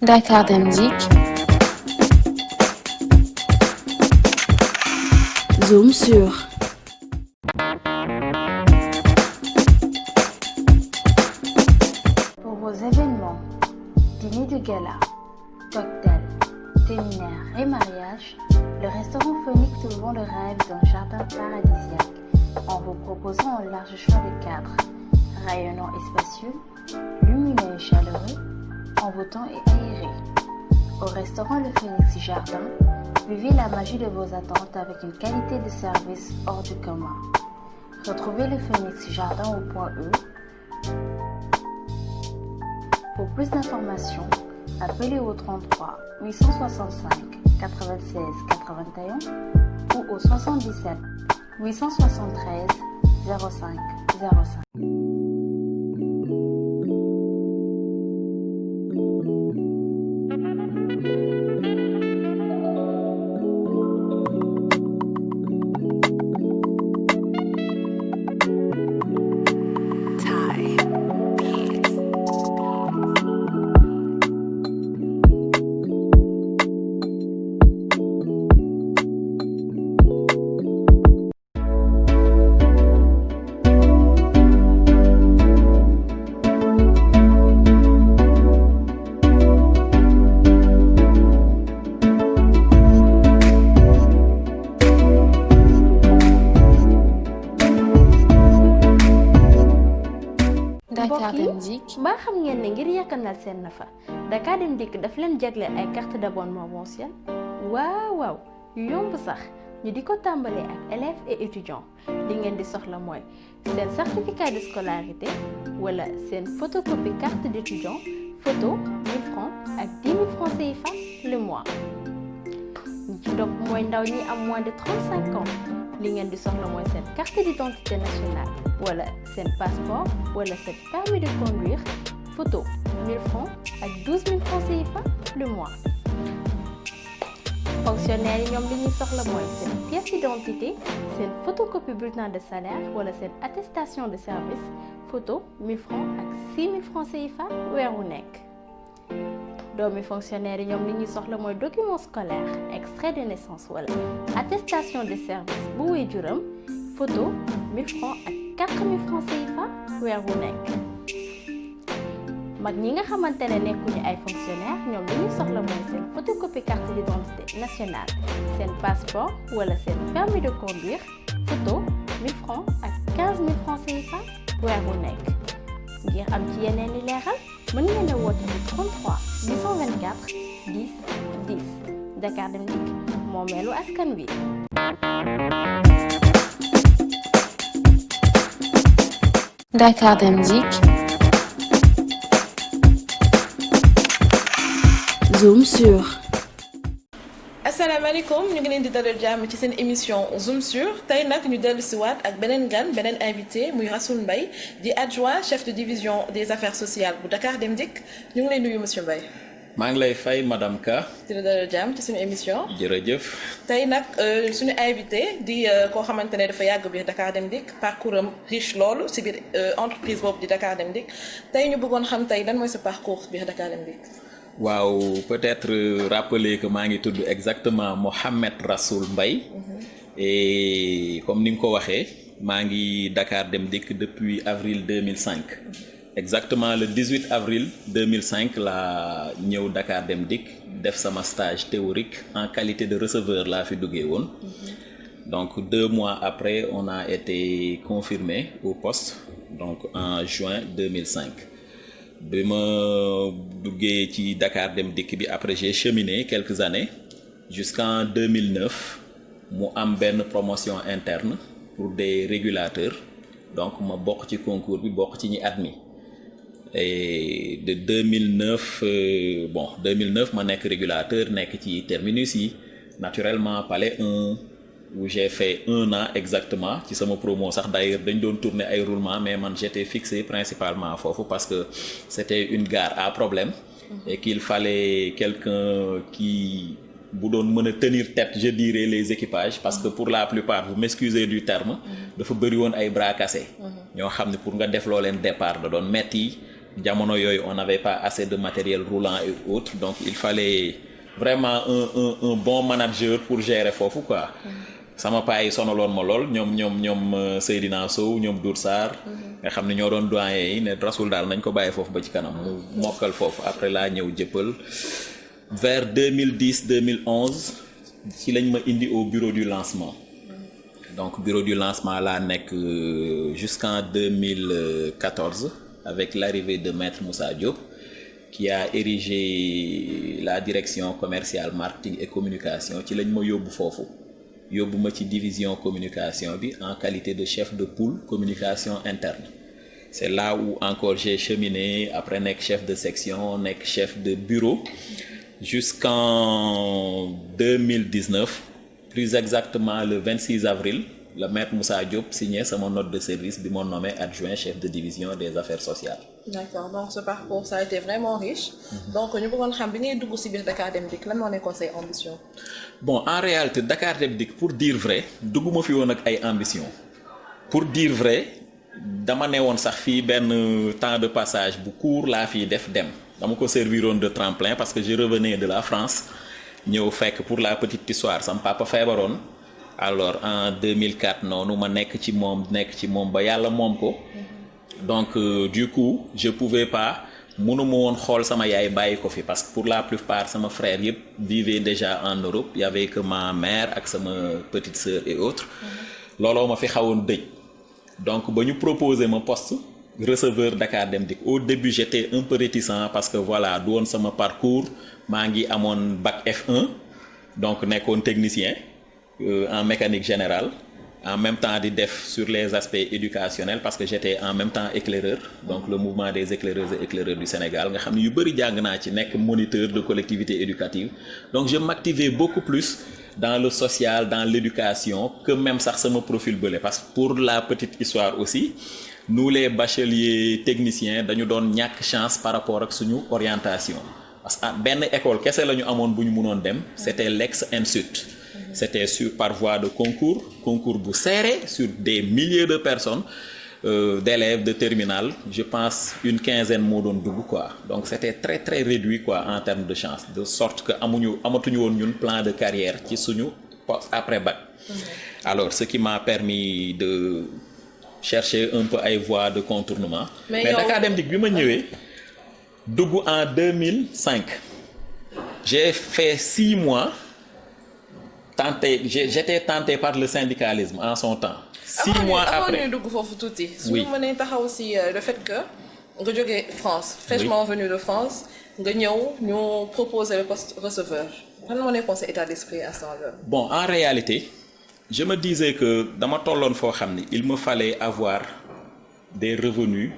Dakar Dem Dikk. Zoom sur. Pour vos événements, dîner de gala, cocktails, séminaires et mariages, le restaurant Phoenix te vend le rêve d'un jardin paradisiaque en vous proposant un large choix de cadres, rayonnants et spacieux, lumineux et chaleureux, envoûtants et aérés. Au restaurant Le Phoenix Jardin, vivez la magie de vos attentes avec une qualité de service hors du commun. Retrouvez Le Phoenix Jardin au point E. Pour plus d'informations, appelez au 33 865 96 81 ou au 77 873 05 05. Dakar Dem Dikk. mbaa xam ngeen ne ngir yàkkanal seen nafa Dakar Dem Dikk daf leen jagleel ay carte d'abonnement mensuel waaw yu yomb sax ñu di ko tàmbalee ak élèves et étudiants li ngeen di soxla mooy seen certificat de scolarité wala seen photocopie carte d'étudiant photo 1000 francs ak 10 000 francs CFA le mois ñi ci topp mooy ndaw ñi am moins de 35 ans li ngeen di soxla mooy seen carte d'identité nationale wala seen passeport wala seen permis de conduire photo 1000 francs ak 12 000 francs CFA le mois. Fonctionnaires yi ñoom li ñuy soxla mooy seen pièce d'identité seen photocopie bulletin de salaire wala seen attestation de service photo 1000 francs ak 6 000 francs CFA weer wu nekk. doomi fonctionnaire yi ñoom li ñuy soxla mooy document scolaire extrait de naissance wala attestation de service bu waajuram photo 1000 francs ak 4000 francs CFA weer wu nekk. mag ñi nga xamante ne nekkuñu ay fonctionnaire ñoom li ñuy soxla mooy seen photocopie carte d'identité nationale seen passeport wala seen permis de conduire photo 1000 francs ak 15 000 francs CFA weer wu nekk. ngir am ci yeneen i leeral mën ngeen a woote ci 33 824 10 10 Dakar Dem Dikk moomeelu askan wi. Dakar Dem Dikk. Zoom sur. asalaamaaleykum ñu ngi leen di dalal jàmm ci seen émission Zoom sur tey nag ñu dellu si waat ak beneen invité muy Rassoul Mbaye di adjoint chef de division des affaires sociales bu Dakar Dem Dikk ñu ngi lay nuyu monsieur Mbaye. maa ngi lay fay madame Ka. di la dalal jàmm ci suñu émission. jërëjëf. tey nag suñu invité di koo xamante ne dafa yàgg biir Dakar Dem Dikk parcours am riche loolu si biir entreprise boobu di Dakar Dem Dikk tey ñu bëggoon xam tey lan mooy sa parcours biir Dakar Dem Dikk. waaw peut-être rappeler que maa ngi tudd exactement Mohamed Rassoul Mbaye. Et comme ni nga ko waxee maa ngi Dakar Dem Dikk depuis avril 2005. exactement le 18 avril 2005 laa ñëw Dakar Dem Dikk def sama stage théorique en qualité de receveur laa fi duggee woon. donc 2 mois après on a été confirmé au poste donc en juin 2005. bi ma duggee ci Dakar Dem Dikk bi après j'ai cheminé quelques années jusqu'en 2009 mu am benn promotion interne pour des régulateurs donc ma bokk ci concours bi bokk ci ñi admis et de 2009 2009 ma nekk régulateur nekk ci terminus yi naturellement palais 1 où j'ai fait 1 an exactement ci sama promo sax d'ailleurs dañ doon tourner ay roulements mais man j'étais fixé principalement foofu parce que c'était une gare à problème et qu'il fallait quelqu'un qui bu doon mën a tenir tête je dirais les équipages parce que pour la plupart vous m'excusez du terme dafa bëri woon ay bras cassés ñoo xam ne pour nga def loo leen départ da doon metti jamono yooyu on n'avait pas assez de matériel roulant et autres donc il fallait vraiment un bon manager pour gérer foofu quoi. sama paa yi sonaloon ma lool ñoom Seydina Sow ñoom Dour Sarr nga xam ne ñoo doon doyen yi ne Rasoul daal nañ ko bàyyi foofu ba ci kanam mu mokkal foofu après laa ñëw jëppal vers 2010 2011 ci lañ ma indi au bureau du lancement donc bureau du lancement laa nekk jusqu'en 2014 avec l'arrivée de Maître Moussa Diop qui a érigé la direction commerciale marketing et communication ci lañ ma yóbbu foofu yóbbu ma ci division communication bi en qualité de chef de pool communication interne c'est là où encore j'ai cheminé après nekk chef de section nekk chef de bureau jusqu'en 2019 plus exactement le 26 avril le maître Moussa Diop signé sama note de service bi ma nommé adjoint chef de division des affaires sociales. D'accord, donc ce parcours ça a été vraiment riche. Donc ñu bëggoon xam bi ngay dugg ci biir Dakar Dem Dikk lan moo nekkoon say ambition. Bon en réalité Dakar Dem Dikk pour dire vrai dugguma fi woon ak ay ambition pour dire vrai dama ne woon sax fii benn temps de passage bu court laa fii def dem dama ko serviroon de tremplin parce que je revenais de la France ñëw fekk pour la petite histoire sama papa feebaroon. Alors en 2004 noonu ma nekk ci moom ba yàlla moom ko donc du coup je pouvais pas mënuma woon xool sama yaay bàyyi ko fi parce que pour la plupart sama frère yëpp vivaient déjà en Europe il y avait que ma mère ak sama petite sœur et autres looloo ma fi xawoon dëj donc ba ñu proposer ma poste receveur Dakar Dem Dikk au début j'étais un peu réticent parce que voilà du woon sama parcours maa ngi amoon bac F1 donc nekkoon technicien en mécanique générale en même temps di def sur les aspects éducationnels parce que j'étais en même temps éclaireur donc le mouvement des éclaireuses et éclaireurs du Sénégal nga xam ne yu bëri jàng naa ci nekk moniteur de collectivité éducative donc je m'activais beaucoup plus dans le social dans l'éducation que même sax sama profil bële parce que pour la petite histoire aussi nous les bacheliers techniciens dañu doon ñàkk chance par rapport ak suñu orientation parce que benn école kese la ñu amoon bu ñu mënoon dem c'était l'ex-Ensut. C'était par voie de concours bu serré sur des milliers de personnes d'élèves de terminale je pense une quinzaine moo doon dugg quoi donc c'était très très réduit quoi en termes de chance de sorte que amatuñu woon ñun plan de carrière ci suñu poste après bac alors ce qui m'a permis de chercher un peu ay voies de contournement mais Dakar Dem Dikk bi ma ñëwee dugg en 2005 j'ai fait 6 mois j'étais tenté par le syndicalisme en son temps. 6 mois après avant ñuy dugg foofu tuuti. oui su ma mënee taxaw si le fait que nga jógee France. fraîchement venu de France nga ñëw ñu proposer le poste receveur fan moo nekkoon sa état d'esprit à ce moment-là. Bon en réalité je me disais que dama tolloon foo xam ni il me fallait avoir des revenus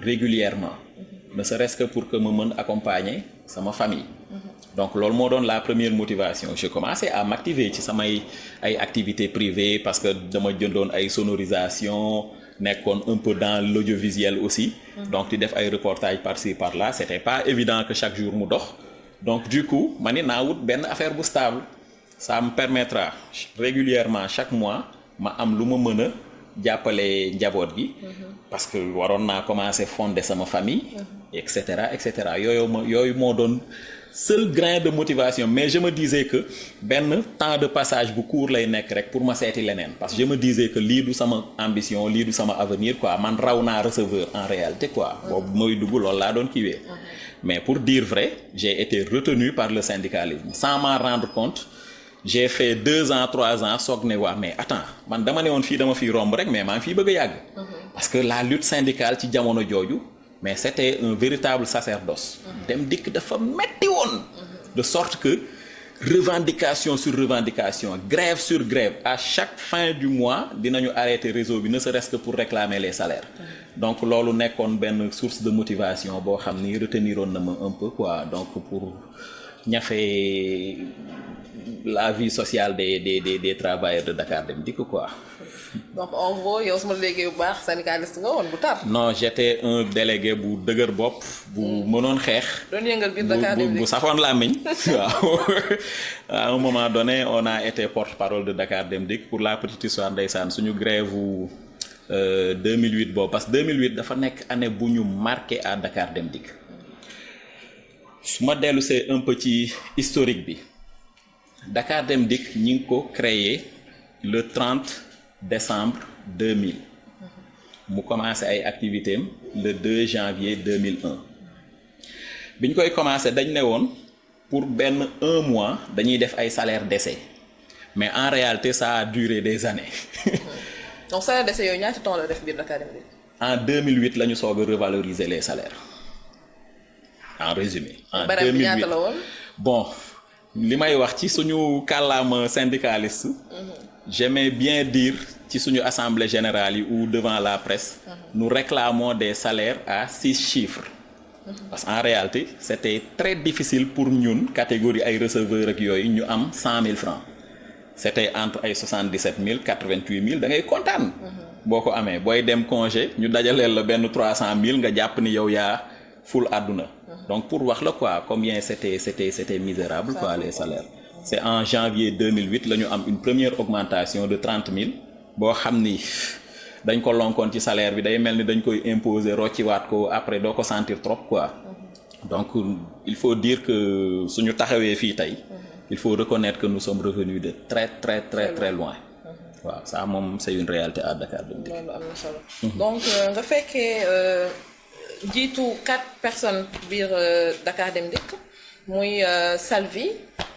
régulièrement ne serait-ce que pour que ma mën accompagner sama famille. Donc loolu moo doon la première motivation je commençais à m'activer ci samay ay activités privées parce que dama jëndoon ay sonorisation nekkoon un peu dans l'audiovisuel aussi donc di def ay reportages par-ci par-là c'était pas évident que chaque jour mu dox donc du coup ma ni naa wut benn affaire bu stable ça me permettra régulièrement chaque mois ma am lu ma mën a jàppale njaboot gi parce que waroon naa commencer fonder sama famille et cetera yooyu moo doon seul grain de motivation mais je me disais que benn temps de passage bu court lay nekk rek pour ma seeti leneen parce que je me disais que lii du sama ambition lii du sama avenir quoi man raw naa receveur en réalité quoi boobu mooy dugg loolu laa doon kiiwee mais pour dire vrai j'ai été retenu par le syndicalisme sans m'en rendre compte j'ai fait 2 ans 3 ans soog ne waa mais attends man dama ne woon fii dama fiy romb rek mais maa ngi fiy bëgg a yàgg parce que la lutte syndicale ci jamono jooju mais c'était un véritable sacerdoce Dem Dikk dafa metti woon de sorte que revendication sur revendication grève sur grève à chaque fin du mois dinañu arrêter réseau bi ne serait-ce que pour réclamer les salaires donc loolu nekkoon benn source de motivation boo xam ni reteniroon na ma un peu quoi donc pour ñafe la vie sociale des travailleurs de Dakar Dem Dikk quoi. Donc en gros yow su ma déggee bu baax syndicaliste nga woon bu tar. Non j'étais un délégué bu dëgër bopp bu mënoon xeex. doon yëngal biir Dakar Dem Dikk bu safoon làmmiñ waaw à un moment donné on a été porte-parole de Dakar Dem Dikk pour la petite histoire ndeysaan suñu grève 2008 boobu parce que 2008 dafa nekk année bu ñu marqué à Dakar Dem Dikk su ma dellu see un peu ci historique bi Dakar Dem Dikk ñi ngi ko créé le 30 décembre 2000 mu commencé ay activités am le 2 janvier 2001 bi ñu koy commencé dañ ne woon pour benn 1 mois dañuy def ay salaire d'essai mais en réalité ça a duré des années. donc salaire d'essai yooyu ñaata temps la def biir Dakar Dem Dikk. En 2008 la ñu soog a revaloriser les salaires en résumé. En barème bi ñaata la woon. bon li may wax ci suñu kàllaama syndicaliste. j'aimais bien dire ci suñu assemblée générale yi ou devant la presse. nous réclamons des salaires à 6 chiffres. parce qu'en réalité c'était très difficile pour ñun catégorie ay receveurs ak yooyu ñu am 100 000 francs. c'était entre ay 77 000 88 000 da ngay kontaan. boo ko amee booy dem congé ñu dajaleel la benn 300 000 nga jàpp ni yow yaa ful àdduna. donc pour wax la quoi combien c'était misérable quoi les salaires. c'est en janvier 2008 la ñu am une première augmentation de 30 000 boo xam ni dañ ko lonkoon ci salaire bi day mel ni dañ koy imposer rocciwaat ko après doo ko sentir trop quoi. donc il faut dire que suñu taxawee fii tey. il faut reconnaître que nous sommes revenus de très loin. waaw ça moom c'est une réalité à Dakar Dem Dikk. loolu am na solo. donc nga fekkee jiitu 4 personnes biir Dakar Dem Dikk muy Salvi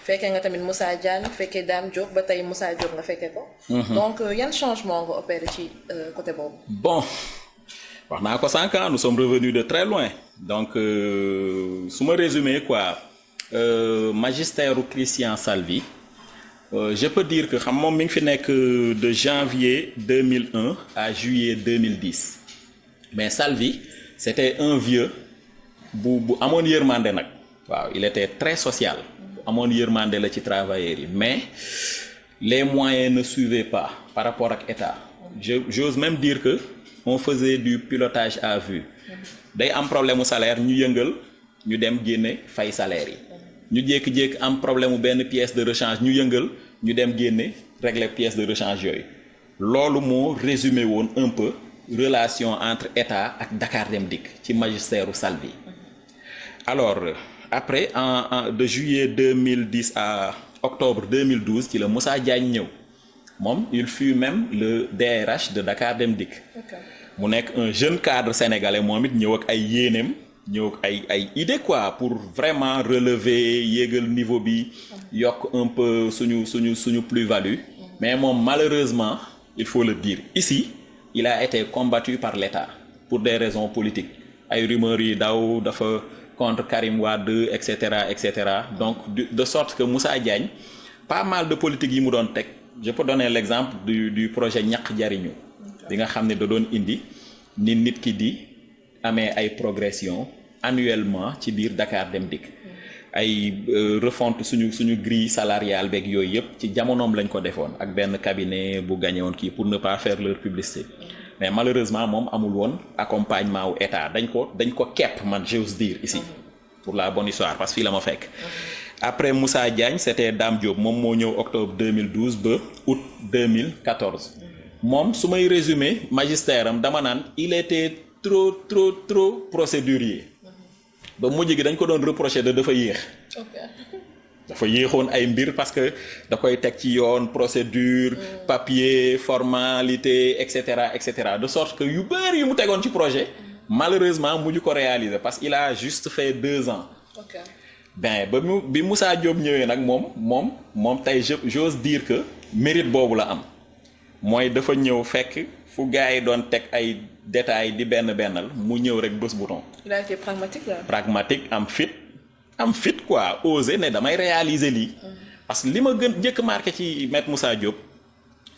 fekkee nga tamit Moussa Diagne fekkee Dame Diop ba tey Moussa Diop nga fekkee ko. donc yan changement nga opéré ci côté boobu. bon wax naa ko sànq nous sommes revenus de très loin donc su ma résumé quoi magistère u Christian Salvi. Je peux dire que xam moom mi ngi fi nekk de janvier 2001 à juillet 2010 mais Salvi c'était un vieux bu amoon yërmande nag waaw il était très social amoon yërmande la ci travailleurs yi mais les moyens ne suivaient pas par rapport ak état j'ose même dire que on faisait du pilotage à vue day am problème mu salaire ñu yëngal ñu dem génne fay salaire yi ñu jékki-jékki am problème mu benn pièce de rechange ñu yëngal ñu dem génne régler pièce de rechange yooyu loolu moo résumé woon un peu relation entre état ak Dakar Dem Dikk ci magistère u Salvi. alors après de juillet 2010 à octobre 2012 ci la Moussa Diagne ñëw moom il fut même le DRH de Dakar Dem Dikk. mu nekk un jeune cadre sénégalais moom it ñëw ak ay yéeneem. ñëw ay idée quoi pour vraiment relever yéegal niveau bi yokk un peu suñu plus-value mais moom malheureusement il faut le dire ici il a été combattu par l'État pour des raisons politiques ay rumeurs yi daw dafa contre Karim Wade et cetera donc de sorte que Moussa Diagne pas mal de politique yi mu doon teg je peux donner l'exemple du projet ñaq jariñu bi nga xam ne da doon indi ni nit ki di amee ay progression annuellement ci biir Dakar Dem Dikk ay refonte suñu grille salariale beeg yooyu yëpp ci jamonoom lañ ko defoon ak benn cabinet bu gagné woon kii pour ne pas faire leur publicité mais malheureusement moom amul woon accompagnement wu état dañ ko kepp man j'ose dire ici pour la bonne histoire parce que fii la ma fekk. après Moussa Diagne c'était Dame Diop moom moo ñëw octobre 2012 ba août 2014 moom su may résumer magistère am dama naan il était trop procédurier. ba mujj gi dañ ko doon reprocher de dafa yéex. dafa yéexoon ay mbir parce que da koy teg ci yoon procédure papier formalité et cetera de sorte que yu bëri yu mu tegoon ci projet malheureusement mujj ko réaliser parce qu'il a juste fait 2 ans. ben bi Moussa Diop ñëwee nag moom tey j'ose dire que mérite boobu la am mooy dafa ñëw fekk fu gars yi doon teg ay détails di bennal mu ñëw rek bës bouton. il a été pragmatique là. pragmatique am fit quoi oser ne damay réaliser lii. parce que li ma gën njëkk marqué ci maître Moussa Diop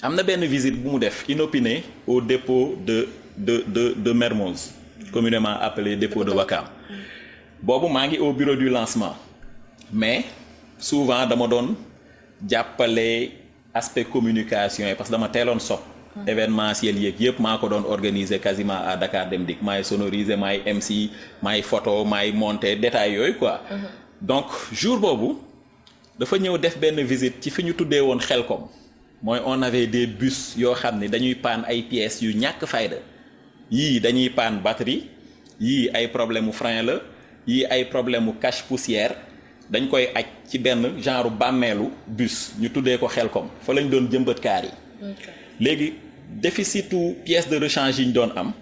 am na benn visite bu mu def inopinée au dépôt de Mermoz communément appelé dépôt de Ouakam boobu maa ngi au bureau du lancement mais souvent dama doon jàppale aspect communication yi parce que dama teeloon sopp événementiel yeeg yëpp maa ko doon organiser quasiment à Dakar Dem Dikk maay sonoriser maay MC maay photo maay monter détails yooyu quoi. donc jour boobu dafa ñëw def benn visite ci fi ñu tuddee woon Xelkom mooy on avait des bus yoo xam ne dañuy paan ay pièces yu ñàkk fayda yii dañuy paan batterie yii ay problème mu frein la yii ay problème mu cache poussière dañ koy aj ci benn genre bàmmeelu bus ñu tuddee ko Xelcom fa lañ doon jëmbat kaar yi. léegi déficitu pièce de rechange yi ñu doon am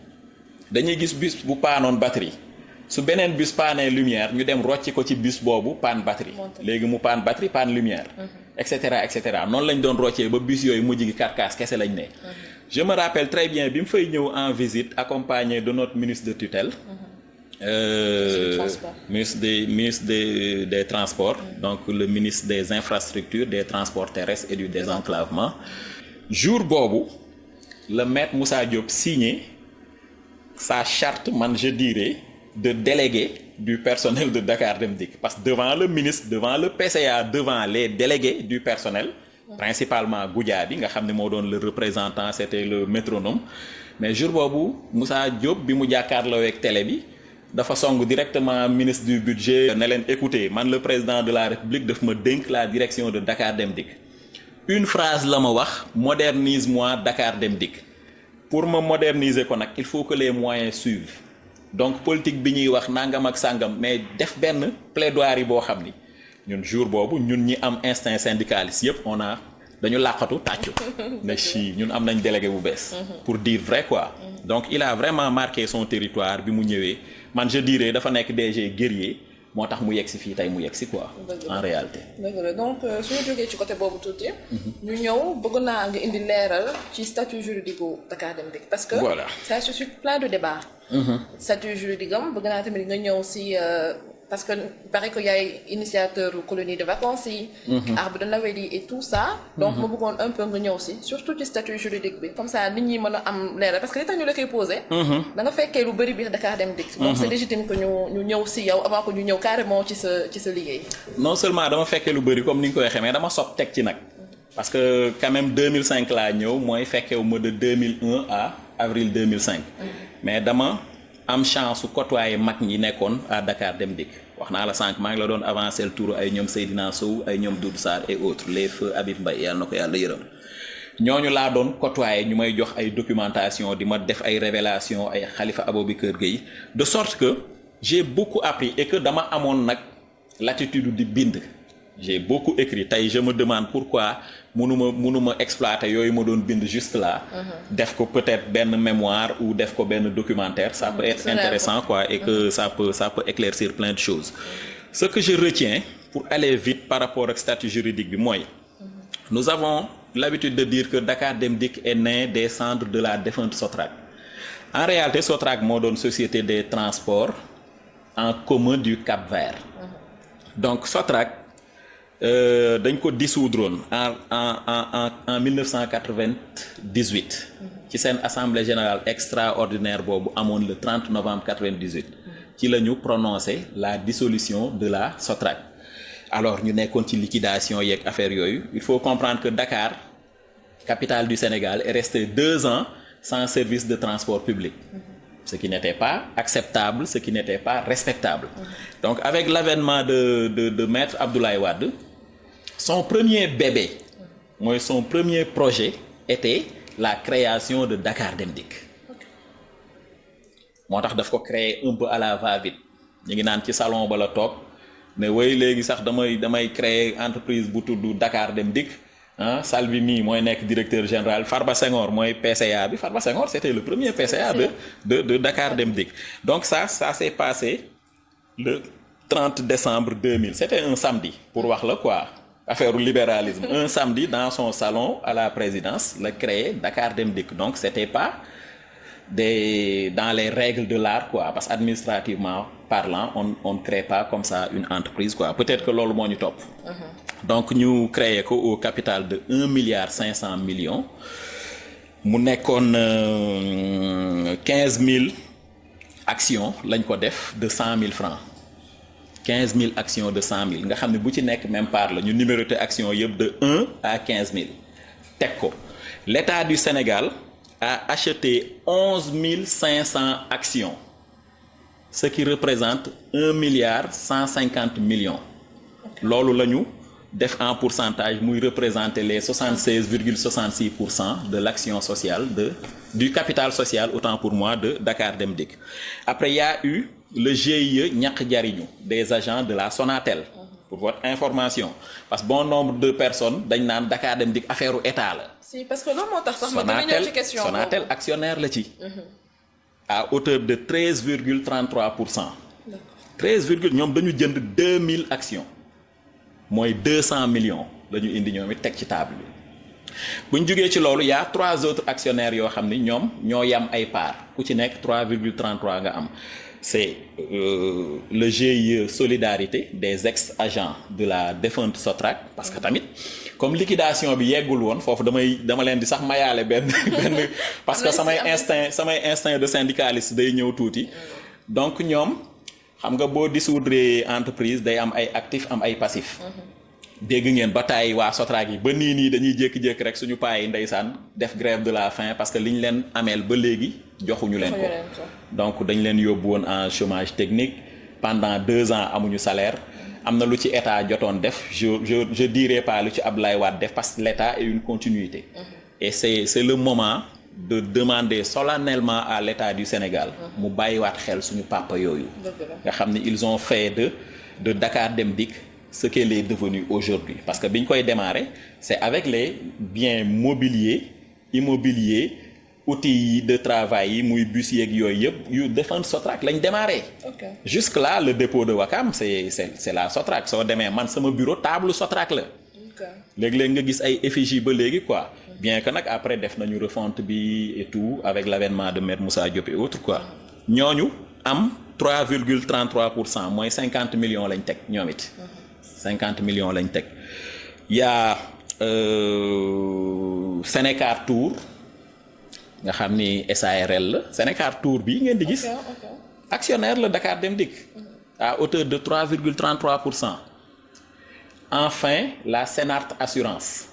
dañuy gis bus bu paanoon batterie su beneen bus paanee lumière ñu dem rocci ko ci bus boobu paan batterie léegi mu paan batterie paan lumière et cetera noonu lañ doon roccee ba bus yooyu mujj gi carcasse kese lañ ne. je me rappelle très bien bi mu fay ñëw en visite accompagné de notre ministre de tutelle. ministre des transports. donc le ministre des infrastructures des transports terrestres et du désenclavement. jour boobu le maître Moussa Diop signé sa charte man je dirais de délégué du personnel de Dakar Dem Dikk parce que devant le ministre devant le PCA devant les délégués du personnel principalement Goudiaby nga xam ne moo doon le représentant c'était le métronome mais jour boobu Moussa Diop bi mu jàkkaarloo ak télé bi dafa song directement ministre du budget ne leen écoutez man le président de la République daf ma dénk la direction de Dakar Dem Dikk une phrase la ma wax modernise-moi Dakar Dem Dikk pour ma moderniser ko nag il faut que les moyens suivent donc politique bi ñuy wax nangam ak sàngam mais def benn plaidoirie boo xam ni ñun jour boobu ñun ñi am instinct syndicaliste yëpp on a dañu làqatu tàccu ne si ñun am nañ délégué bu bees pour dire vrai quoi donc il a vraiment marqué son territoire bi mu ñëwee man je dirais dafa nekk DG guerrier moo tax mu yegg si fii tey mu yegg si quoi en réalité dëgg la donc suñu jógee ci côté boobu tuuti ñu ñëw bëgg naa nga indi leeral ci statut juridique bu Dakar Dem Dikk parce que voilà ça suscite plein de débats statut juridique am bëgg naa tamit nga ñëw si parce que il paraît que yaay initiateur colonie de vacances yi arbre de Noël yi et tout ça donc ma bëggoon un peu nga ñëw si surtout ci statut juridique bi comme ça nit ñi mën a am leeral parce que li tax ñu la koy posé da nga fekkee lu bëri biir Dakar Dem Dikk donc c'est légitime que ñu ñëw si yow avant que ñu ñëw carrément ci sa liggéey non seulement dama fekkee lu bëri comme ni nga ko waxee mais dama sopp teg ci nag parce que quand même 2005 laa ñëw mooy fekkewu ma de 2001 à avril 2005 mais dama am chance su côtoyer mag ñi nekkoon à Dakar Dem Dikk wax naa la sànq maa ngi la doon avancer le tour ay ñoom Seydina Sow ay ñoom Doudou Sarr et autres les feux Habib Mbaye yàlla na ko yàlla yërëm ñooñu laa doon côtoyer ñu may jox ay documentation di ma def ay révélation ay Khalifa Aboubacar Gueye de sorte que j'ai beaucoup appris et que dama amoon nag l'attitude di bind j'ai beaucoup écrit tey je me demande pourquoi mënuma exploiter yooyu ma doon bind juste là def ko peut-être benn mémoire ou def ko benn documentaire ça peut être intéressant quoi et que ça peut éclaircir plein de choses ce que je retiens pour aller vite par rapport ak statut juridique bi mooy nous avons l'habitude de dire que Dakar Dem Dikk est né des cendres de la défunte Sotrac en réalité Sotrac moo doon société des transports en commun du Cap-Vert donc Sotrac dañ ko dissoudre en 1998 ci seen assemblée générale extraordinaire boobu amoon le 30 novembre 98 ci la ñu prononcé la dissolution de la Sotrac alors ñu nekkoon ci liquidation yeeg affaire yooyu il faut comprendre que Dakar capitale du Sénégal est resté 2 ans sans service de transport public ce qui n'était pas acceptable ce qui n'était pas respectable donc avec l'avènement de Maître Abdoulaye Wade son premier bébé mooy son premier projet était la création de Dakar Dem Dikk moo tax daf ko créer un peu à la va-vite ñu ngi naan ci salon ba la toog mais way léegi sax damay créer entreprise bu tudd Dakar Dem Dikk ah Salvi mii mooy nekk directeur général Farba Senghor mooy PCA bi Farba Senghor c'était le premier PCA de Dakar Dem Dikk donc ça s'est passé le 30 décembre 2000 c'était un samedi pour wax la quoi affaire libéralisme un samedi dans son salon à la présidence la créé Dakar Dem Dikk donc c'était pas dans les règles de l'art quoi parce que administrativement parlant on ne crée pas comme ça une entreprise quoi peut-être que loolu moo ñu topp donc ñu créé ko au capital de 1,5 milliard mu nekkoon 15 000 actions lañ ko def de 100 000 francs 15 000 actions de 100 000 nga xam ne bu ci nekk même part la ñu numéroté action yëpp de 1 à 15 000 teg ko l'État du Sénégal a acheté 11 500 actions ce qui représente 1,150 milliard loolu la ñu def en pourcentage muy représenter les 76,66% de l'action sociale du capital social autant pour moi de Dakar Dem Dikk. Après il y a eu le GIE ñaq jariñu des agents de la Sonatel. Pour votre information parce que bon nombre de personnes dañ naan Dakar Dem Dikk affaire u état la. si parce que loolu moo tax sax ma dama ñëw ci question Sonatel actionnaire la ci. à hauteur de 13,33%. 13 ñoom dañu jënd 2000 actions mooy 200 millions la ñu indi ñoom it teg ci table bi. bu ñu jógee ci loolu y a 3 autres actionnaires yoo xam ni ñoom ñoo yam ay parts ku ci nekk 3,33 nga am. C'est le GIE Solidarité des ex-agents de la défunte Sotrac parce que tamit comme liquidation bi yeggul woon foofu dama leen di sax mayaale benn parce que samay instinct de syndicaliste day ñëw tuuti donc ñoom xam nga boo dissoudre entreprise day am ay actifs am ay passifs. dégg ngeen ba tàyyi waa Sotrac yi ba nii dañuy jékki-jékki rek suñu paa yi ndeysaan def grève de la faim parce que liñ leen ameel ba léegi joxuñu leen ko donc dañ leen yóbbu woon en chômage technique pendant 2 ans amuñu salaire am na lu ci état jotoon def je dirais pas lu ci Abdoulaye Wade def parce que l'état est une continuité et c'est le moment de demander solennellement à l'état du Sénégal mu bàyyiwaat xel suñu papa yooyu nga xam ne ils ont fait de Dakar Dem Dikk ce qu'elle est devenue aujourd'hui parce que bi ñu koy démarrer c'est avec les biens immobiliers outils de travail yi muy bus yeeg yooyu yëpp yu défendre Sotrac lañ démarrer. Jusque là le dépôt de Ouakam c'est la Sotrac soo demee man sama bureau table Sotrac la. léeg-léeg nga gis ay effigie ba léegi quoi. bien que nag après def nañu refonte bi et tout avec l'avènement de Maître Moussa Diop et autres quoi. ñooñu am 3,33% mooy 50 millions lañ teg ñoom it. 50 millions lañ teg yaa Sénécar Tour nga xam ni SARL la Sénécar Tour bii ngeen di gis actionnaire la Dakar Dem Dikk à hauteur de 3,33%. Enfin la Sénart Assurance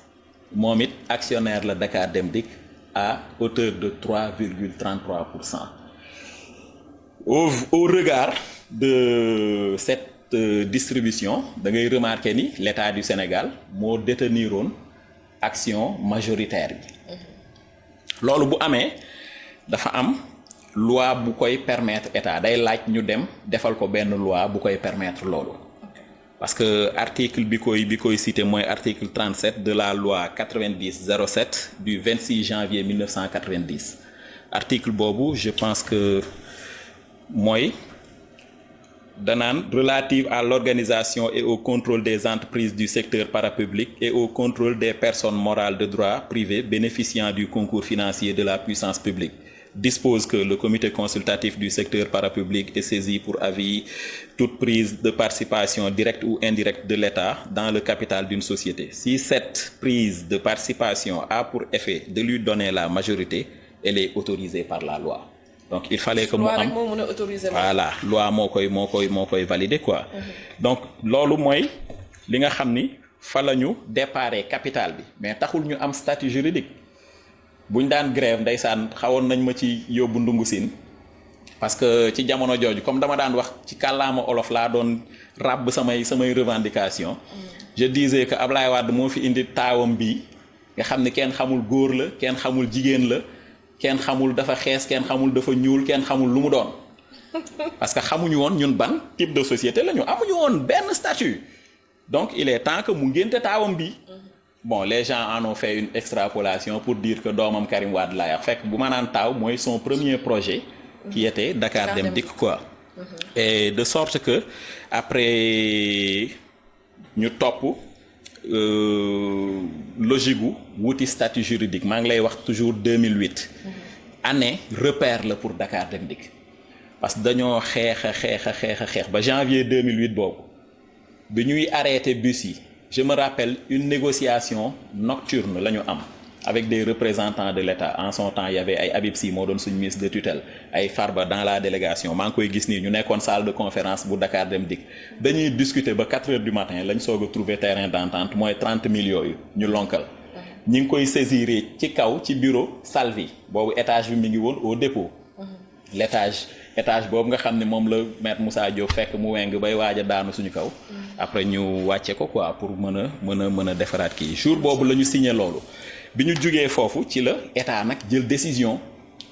moom it actionnaire la Dakar Dem Dikk à hauteur de 3,33%. Au regard de cette distribution da ngay remarquer ni l'État du Sénégal moo déteniroon action majoritaire bi loolu bu amee dafa am loi bu koy permettre état day laaj ñu dem defal ko benn loi bu koy permettre loolu parce que article bi koy cité mooy article 37 de la loi 90-07 du 26 janvier 1990 article boobu je pense que mooy danaan relative à l'organisation et au contrôle des entreprises du secteur parapublic et au contrôle des personnes morales de droit privé bénéficiant du concours financier de la puissance publique dispose que le comité consultatif du secteur parapublic est saisi pour avis toute prise de participation directe ou indirecte de l'État dans le capital d'une société. Si cette prise de participation a pour effet de lui donner la majorité, elle est autorisée par la loi. Donc il fallait que mu am voilà loi moo koy valider quoi. Donc loolu mooy li nga xam ni fa la ñu déparé capital bi mais taxul ñu am statut juridique buñ daan grève ndeysaan xawoon nañ ma ci yóbbu ndungu siin parce que ci jamono jooju comme dama daan wax ci kàllaama olof laa doon ràbb samay revendication je disais que Ablaye Wade moo fi indi taawam bii nga xam ni kenn xamul góor la kenn xamul jigéen la kenn xamul dafa xees kenn xamul dafa ñuul kenn xamul lu mu doon parce que xamuñu woon ñun ban type de société la ñu amuñu woon benn statut donc il est temps que mu ngénte taawam bi bon les gens en ont fait une extrapolation pour dire que doomam Karim Wade laa wax fekk bu ma naan taaw mooy son premier projet qui était Dakar Dem Dikk quoi et de sorte que après ñu topp logique gu wuti statut juridique maa ngi lay wax toujours 2008 année repère la pour Dakar Dem Dikk parce que dañoo xeex ba janvier 2008 boobu bi ñuy arrêté bus yi je me rappelle une négociation nocturne la ñu am avec des représentants de l'État en son temps il y avait ay Habib Sy moo doon suñu ministre de tutelle ay Farba dans la délégation maa ngi koy gis nii ñu nekkoon salle de conférence bu Dakar Dem Dikk dañuy discuter ba 4 heures du matin lañ soog a trouver terrain d'entente mooy 30 millions yooyu ñu lonkal ñi ngi koy saisir ci kaw ci bureau Salvi boobu étage bi mi ngi woon au dépôt l'étage boobu nga xam ne moom la maître Moussa Diop fekk mu weng bay waaj a daanu suñu kaw après ñu wàcce ko quoi pour mën a defaraat kii jour boobu la ñu signé loolu bi ñu jugee foofu ci la état nag jël décision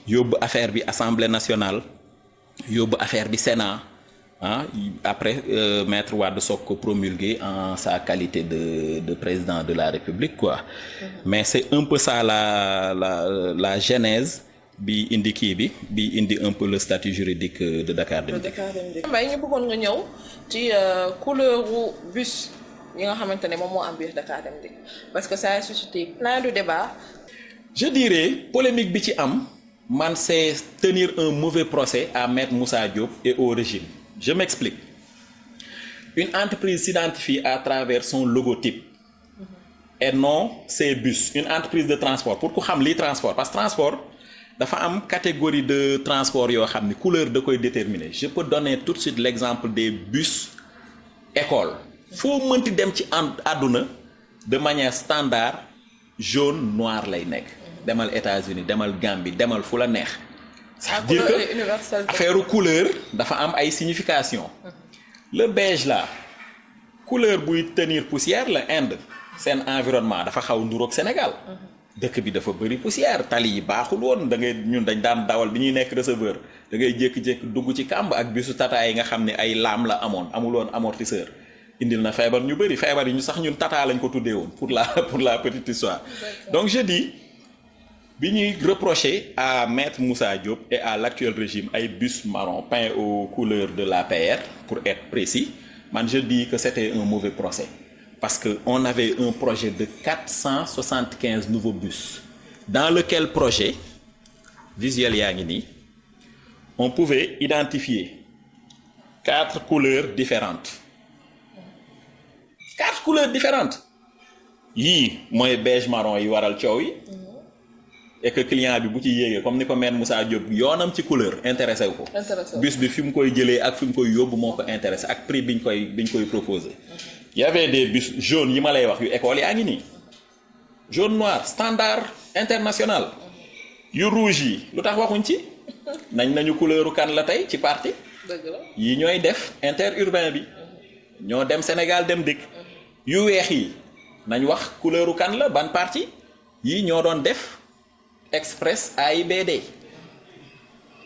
yóbbu affaire bi assemblée nationale yóbbu affaire bi Sénat ah après maître Wade soog ko promulgué en sa qualité de président de la République quoi mais c'est un peu ça la genèse bi indi kii bi indi un peu le statut juridique de Dakar Dem Dikk. Mbaye ñu bëggoon nga ñëw ci couleur bus yi nga xamante ne moom moo am biir Dakar Dem Dikk parce que ça a suscité plein de débats. Je dirais polémique bi ci am man c'est tenir un mauvais procès à Maître Moussa Diop et au régime. Je m'explique. Une entreprise s'identifie à travers son logotype et non ses bus. Une entreprise de transport pour ku xam lii transport parce que transport dafa am catégorie de transport yoo xam ni couleur da koy déterminer. Je peux donner tout de suite l'exemple des bus école. Foo mënti dem ci àdduna de manière standard jaune noir lay nekk. Demal États-Unis demal Gambie demal fu la neex. c'est-à-dire que affaire couleur dafa am ay signification le beige là couleur buy tenir poussière la Inde seen environnement dafa xaw nduroog Sénégal dëkk bi dafa bëri poussière tali yi baaxul woon da ngay ñun dañ daan dawal bi ñuy nekk receveur da ngay jékki-jékki dugg ci kàmb ak bisu tata yi nga xam ne ay laam la amul woon amortisseur indil na feebar ñu bëri feebar yi ñu sax ñun tata lañ ko tuddee woon pour la petite histoire donc je dis bi ñuy reprocher à Maître Moussa Diop et à l'actuel régime ay bus marron peint aux couleurs de l'APR pour être précis man je dis que c'était un mauvais procès parce que on avait un projet de 475 nouveaux bus dans lequel projet visuel yaa ngi nii on pouvait identifier 4 couleurs différentes yii mooy beige marron yi waral coow yi et que client bi bu ci yéegee comme ni ko Maître Moussa Diop yoonam ci couleur intéressé wu ko. bus bi fi mu koy jëlee ak fi mu koy yóbbu moo ko intéressé ak prix biñ koy proposé. y avait des bus jaunes yi ma lay wax yu école yaa ngi nii jaune noir standard international yu rouge yi lu tax waxuñ ci nañu couleuru kan la tey ci parti yi ñooy def interurbain bi ñoo dem Sénégal Dem Dikk yu weex yi nañ wax couleuru kan la ban parti yi ñoo doon def Express AIBD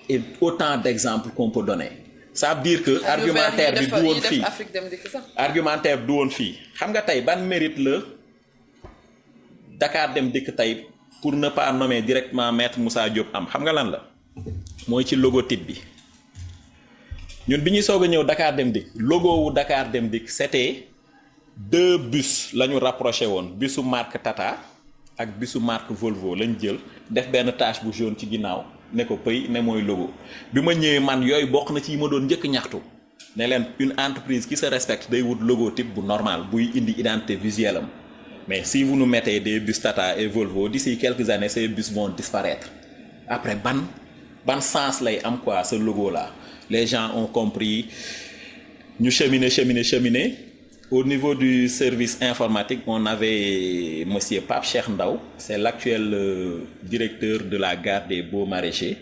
et autant d'exemples qu'on peut donner ça veut dire que argumentaire bi du woon fii argumentaire du woon fii xam nga tey ban mérite la Dakar Dem Dikk tey pour ne pas nommer directement Maître Moussa Diop am xam nga lan la mooy ci logotype bi ñun bi ñuy soog a ñëw Dakar Dem Dikk logo wu Dakar Dem Dikk c'était 2 bus la ñu rapproché woon bisu marque Tata ak bisu marque Volvo lañ jël def benn tache bu jaune ci ginnaaw ne ko pëy ne mooy logo bi ma ñëwee man yooyu bokk na ci yi ma doon njëkk ñaxtu ne leen une entreprise qui se respecte day wut logotype bu normal buy indi identité visuelle am mais si vous nous mettez des bus Tata et Volvo d'ici quelques années ces bus vont disparaître après ban sens lay am quoi ce logo là les gens ont compris ñu cheminer. Au niveau du service informatique, on avait monsieur Pape Cheikh Ndaw, c'est l'actuel directeur de la gare des Beaux Maraîchers.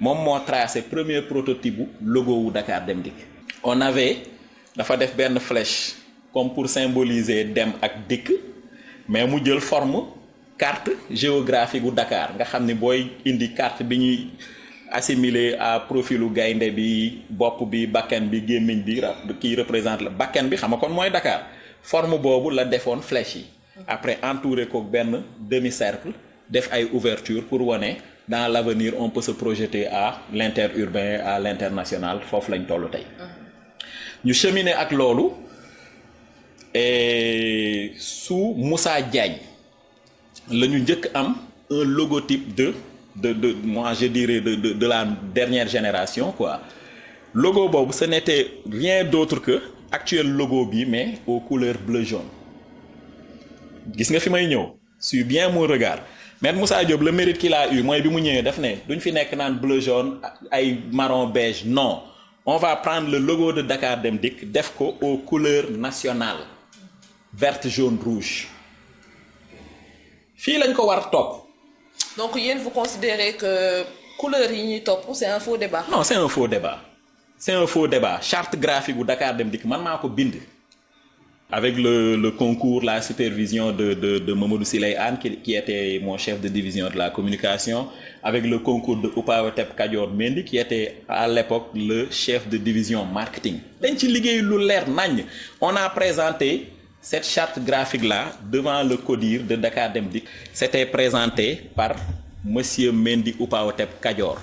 Moom moo tracé premier prototype bu logo wu Dakar Dem Dikk. On avait dafa def benn flèche comme pour symboliser dem ak dikk mais mu jël forme carte géographique gu Dakar nga xam ni booy indi carte bi ñuy assimilé à profilu gaynde bi bopp bi bakken bi gémmiñ bi kii représente la bakken bi xam nga kon mooy Dakar forme boobu la defoon flèche yi après entouré ko benn demi-cercle def ay ouverture pour wane dans l'avenir on peut se projeter à l'interurbain à l'international foofu lañ tollu tey ñu cheminer ak loolu et sous Moussa Diagne la ñu njëkk am un logotype de moi je dirais de la dernière génération quoi logo boobu ce n'était rien d'autre que actuel logo bi mais aux couleurs bleu jaune gis nga fi may ñëw suis bien mon regard Maître Moussa Diop le mérite qu'il a eu mooy bi mu ñëwee def ne duñ fi nekk naan bleu jaune ay marron beige non on va prendre le logo de Dakar Dem Dikk def ko aux couleurs nationales verte jaune rouge fii lañ ko war topp. Donc yéen vous considérez que couleur yi ñuy topp c'est un faux débat. Non c'est un faux débat charte graphique bu Dakar Dem Dikk man maa ko bind avec le concours, la supervision de Mamadou Siley Anne, qui était mon chef de division de la communication, avec le concours de Upawatep Kadior Mendy, qui était à l'époque le chef de division marketing. On a présenté cette charte graphique-là devant le CODIR de Dakar Dem Dikk. C'était présenté par Monsieur Mendy Upawatep Kadior.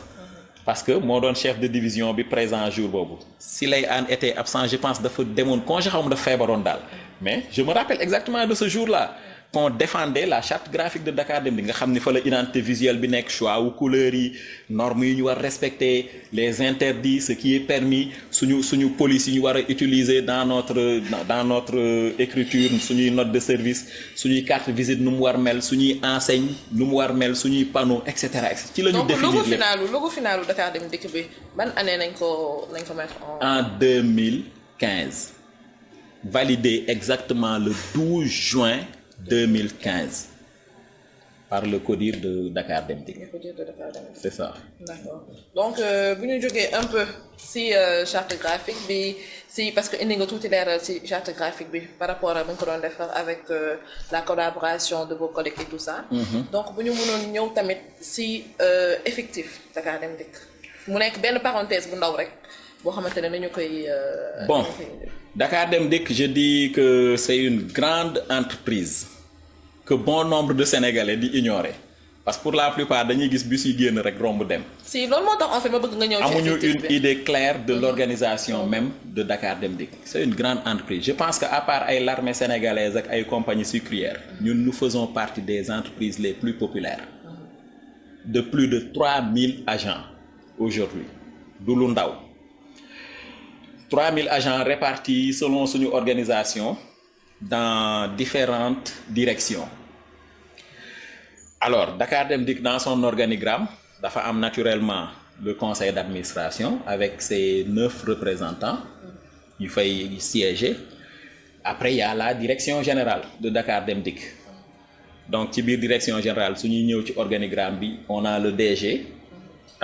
Parce que mon chef de division bi présent jour bobu Siley Anne était absent, je pense dafa démon congé xawma da fébaron dal, mais je me rappelle exactement de ce jour-là qu'on défendait la charte graphique de Dakar Dem Dikk nga xamni fa la identité visuelle bi nek, choix ou couleur yi, normes yi ñu war respecter, les interdits, ce qui est permis, suñu police yi ñu wara utiliser dans notre écriture, suñuy note de service, suñuy carte visite nu mu war mel, suñuy enseigne nu mu war mel, suñuy panneau, etc. ci lañu définir logo finalu Dakar Dem Dikk bi ban année nañ ko mettre en 2015, validé exactement le 12 juin 2015 par le CODIR de Dakar Dem Dikk. C'est ça. D'accord. Donc bu ñu jógee un peu si charte graphique bi, si parce que indi nga tuuti leeral si charte graphique bi par rapport ak bu ñu ko doon defar avec la collaboration de vos collègues et tout ça. Donc bu ñu mënoon ñëw tamit si effectif Dakar Dem Dikk mu nekk benn parenthèse bu ndaw rek boo xamante ne nañu koy. Bon, Dakar Dem Dikk, je dis que c'est une grande entreprise que bon nombre de Sénégalais di ignorer. Parce que pour la plupart dañuy gis bus yi génn rek romb dem. Si loolu moo tax en fait ma bëgg nga ñëw ci amuñu une idée claire de l'organisation même de Dakar Dem Dikk. C'est une grande entreprise. Je pense qu'à part ay l'armée sénégalaise ak ay compagnies sucrières, nous faisons partie des entreprises les plus populaires. De plus de 3000 agents aujourd'hui. Du lu ndaw. 3000 agents répartis selon son organisation dans différentes directions. Alors, Dakar Dem Dikk dans son organigramme, dafa am naturellement le conseil d'administration avec ses 9 représentants. Il faut y siéger. Après, il y a la direction générale de Dakar Dem Dikk. Donc, ci biir direction générale, su ñuy ñëw ci organigramme bi, on a le DG.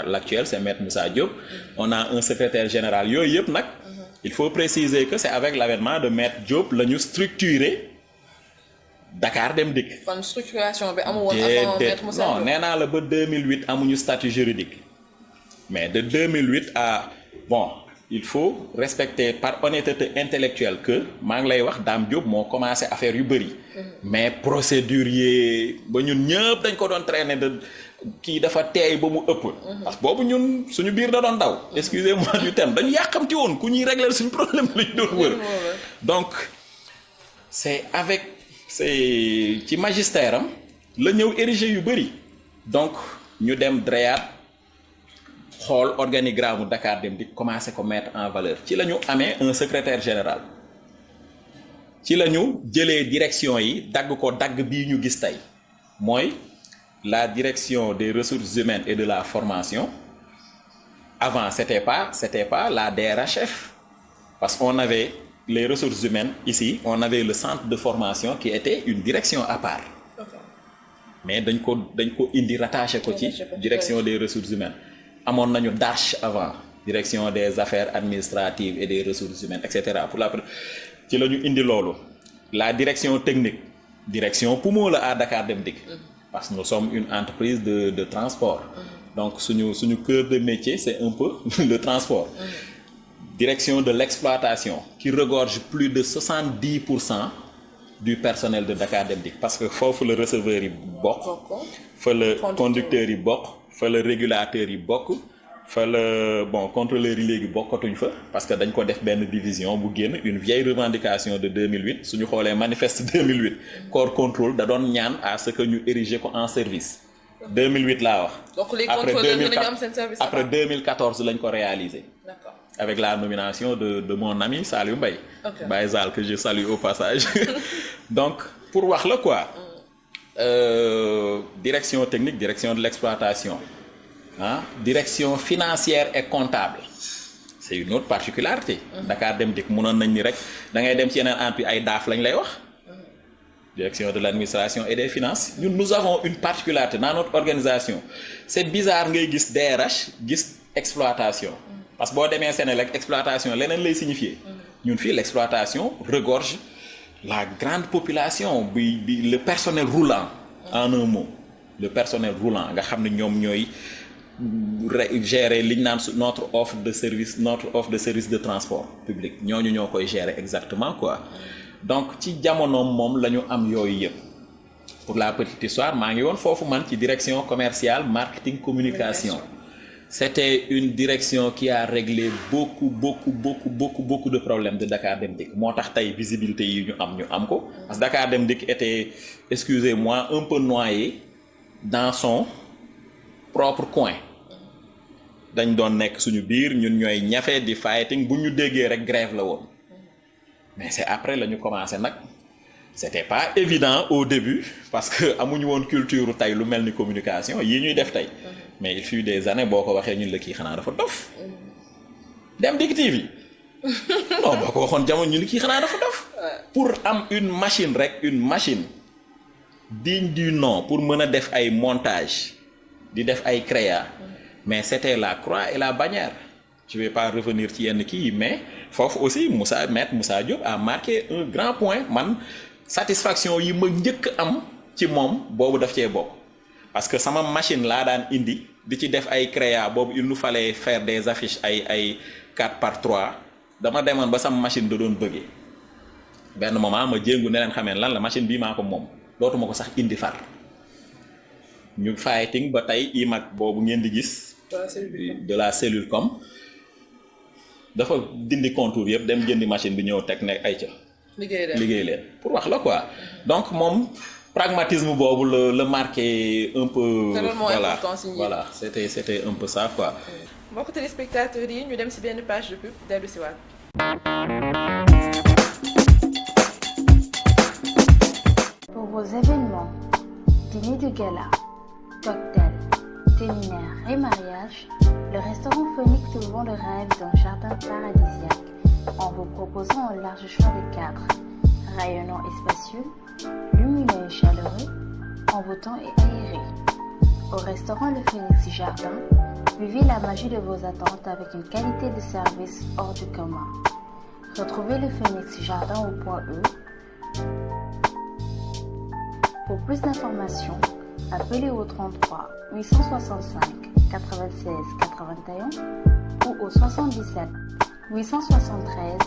L'actuel, c'est Maître Moussa Diop. On a un secrétaire général. Il faut préciser que c'est avec l'avènement de Maître Diop que nous structuré Dakar Dem Dikk. Kon structuration bi amul woon avant Maître Moussa Diop. Non, nee naa la ba 2008 amuñu statut juridique. Mais de 2008 à bon, il faut respecter par honnêteté intellectuelle que maa ngi lay wax Dame Diop moo commencé affaire yu bëri. Mais procédure yi ba ñun ñëpp dañ ko doon traîner de kii dafa teey ba mu ëpp. Parce que boobu ñun suñu biir da doon daw. Excusez-moi du terme dañu yàqamti woon ku ñuy régler suñu problème lañu doon wër. Donc c'est ci magistère am la ñëw érigé yu bëri. Donc ñu dem DREAT xool organigramme Dakar Dem Dikk commencé ko mettre en valeur ci la ñu amee un secrétaire général ci la ñu jëlee direction yi dagg ko dagg bii ñu gis tey mooy la direction des ressources humaines et de la formation. Avant c'était pas la DRHF parce qu'on avait les ressources humaines ici, on avait le centre de formation qui était une direction à part. Mais dañ ko indi rattaché ko ci direction des ressources humaines. Amoon nañu DARCH avant, direction des affaires administratives et des ressources humaines, etc. Pour la ci la ñu indi loolu. La direction technique, direction Pumo la à Dakar Dem Dikk. Parce que nous sommes une entreprise de transport. Donc suñu cœur de métier c'est un peu le transport. Direction de l'exploitation qui regorge plus de 70% du personnel de Dakar Dem Dikk parce que foofu le receveur yi bokk, fa le conducteur yi bokk, fa le régulateur yi bokk, fa le contrôleur yi léegi bokkatuñ fa parce que dañ ko def benn division bu génn une vieille revendication de 2008 suñu xoolee manifeste 2008 corps contrôle da doon ñaan à ce que ñu ériger ko en service 2008 laa wax. Donc les contrôleurs ñu am seen service. Après 2014 lañ ko réaliser. D'accord. Avec la nomination de mon ami Saliou Mbaye. Okay. Baye Zal que je salue au passage. Donc pour wax la quoi. Direction technique, direction de l'exploitation. Direction financière et comptable. C'est une autre particularité. Dakar Dem Dikk mënoon nañ ni rek da ngay dem ci yeneen entreprise ay DAF lañ lay wax. Direction de l'administration et des finances. Nous avons une particularité dans notre organisation. C'est bizarre ngay gis DRH, gis exploitation. Parce que boo demee Sénélec exploitation leneen lay signifier. Ñun fii l'exploitation regorge la grande population le personnel roulant en un mot le personnel roulant nga xam ne ñoom ñooy gérer li ñu naan notre offre de service de transport public ñooñu ñoo koy gérer exactement quoi donc ci jamonoom moom la ñu am yooyu yëpp pour la petite histoire maa ngi woon foofu man ci direction commerciale marketing communication c'était une direction qui a réglé beaucoup de problèmes de Dakar Dem Dikk moo tax tey visibilité yi ñu am ko parce que Dakar Dem Dikk était excusez-moi un peu noyé dans son propre coin dañ doon nekk suñu biir ñun ñooy ñafe di fighting bu ñu déggee rek grève la woon mais c'est après la ñu commencé nag c'était pas évident au début parce que amuñu woon culture tey lu mel ni communication yi ñuy def tey mais il fut des années boo ko waxee ñun la kii xanaa dafa dof Dem Dikk TV non boo ko waxoon jamono ñu la kii xanaa dafa dof pour am une machine digne du nom pour mën a def ay montage di def ay créa mais c'était la croix et la bannière je vais pas revenir ci yenn kii mais foofu aussi Maître Moussa Diop a marqué un grand point man satisfaction yi ma njëkk am ci moom boobu daf cee bokk parce que sama machine laa daan indi di ci def ay créa boobu il nous fallait faire des affiches ay 4x3 dama demoon ba sama machine da doon bëggee benn moment ma jéngu ne leen xamee lan la machine bii maa ko moom dootuma ko sax indi far ñu fighting ba tey iMac boobu ngeen di gis de la cellule comme dafa dindi contour yëpp dem jëndi machine bi ñëw teg ne ay ca liggéey leen pour wax la quoi donc moom pragmatisme boobu le marqué un peu voilà c'était un peu ça quoi mbokk téléspectateurs yi ñu dem ci benn page de pub dellu ci waat Pour vos événements, dîner de gala, cocktails, séminaires et mariages, le restaurant Phoenix te vend le rêve d'un jardin paradisiaque en vous proposant un large choix de cadres, rayonnants et spacieux, lumineux et chaleureux, envoûtants et aérés. Au restaurant Le Phoenix Jardin, vivez la magie de vos attentes avec une qualité de service hors du commun. Retrouvez Le Phoenix Jardin au point E. Pour plus d'informations, appelez au 33 865 96 81 ou au 77 873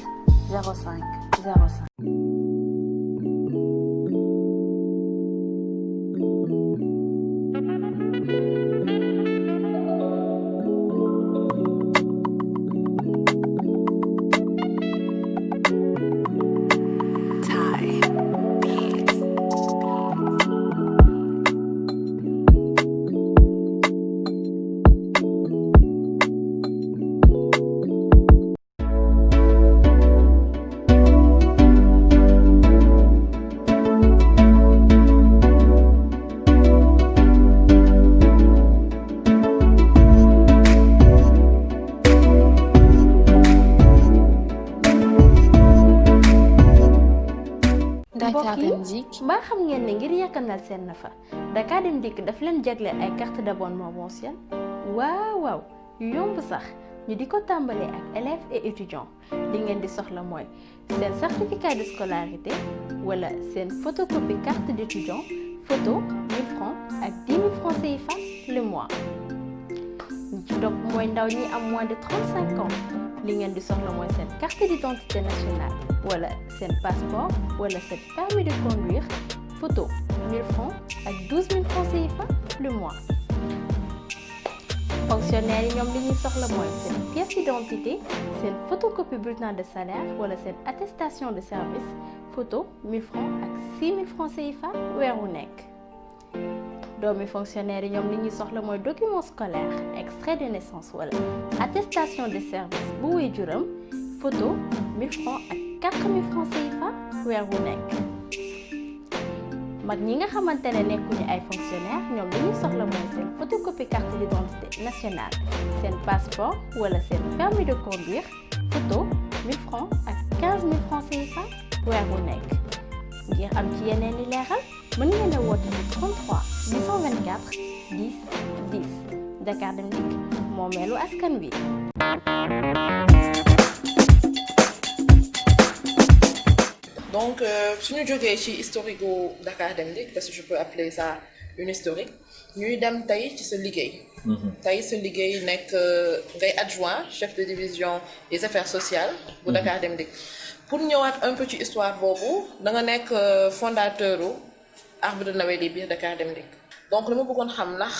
05 05. Dakar Dem Dikk mbaa xam ngeen ne ngir yakkanal seen nafa Dakar Dem Dikk daf leen jagleel ay carte d'abonnement mensuel waaw yu yomb sax ñu di ko tàmbalee ak élèves et étudiants li ngeen di soxla mooy seen certificat de scolarité wala seen photocopie carte d'étudiant photo 1000 francs ak 10 000 francs CFA le mois ñu ci topp mooy ndaw ñi am moins de 35 ans li ngeen di soxla mooy seen carte d'identité nationale wala seen passeport wala seen permis de conduire photo 1000 francs ak 12 000 francs CFA le mois. Fonctionnaires yi ñoom li ñuy soxla mooy seen pièce d'identité seen photocopie bulletin de salaire wala seen attestation de service photo 1000 francs ak 6 000 francs CFA weer wu nekk. doomi fonctionnaire yi ñoom li ñuy soxla mooy document scolaire extrait de naissance wala attestation de service bu waajuram photo 1000 francs ak 4000 francs CFA weer wu nekk. mag ñi nga xamante ne nekkuñu ay fonctionnaire ñoom li ñuy soxla mooy seen photocopie carte d'identité nationale seen passeport wala seen permis de conduire photo 1000 francs ak 15 000 francs CFA weer wu nekk. ngir am ci yeneen i leeral mën ngeen a woote ci 33 824 10 10 Dakar Dem Dikk moomeelu askan wi. donc suñu jógee ci historique gu Dakar Dem Dikk parce que je peux appeler ça une historique ñuy dem tey ci sa liggéey. tey sa liggéey nekk ngay adjoint chef de division des affaires sociales bu Dakar Dem Dikk. pour ñëwaat un peu ci histoire boobu da nga nekk fondateur u arbre de Noël yi biir Dakar Dem Dikk donc dama bëggoon xam ndax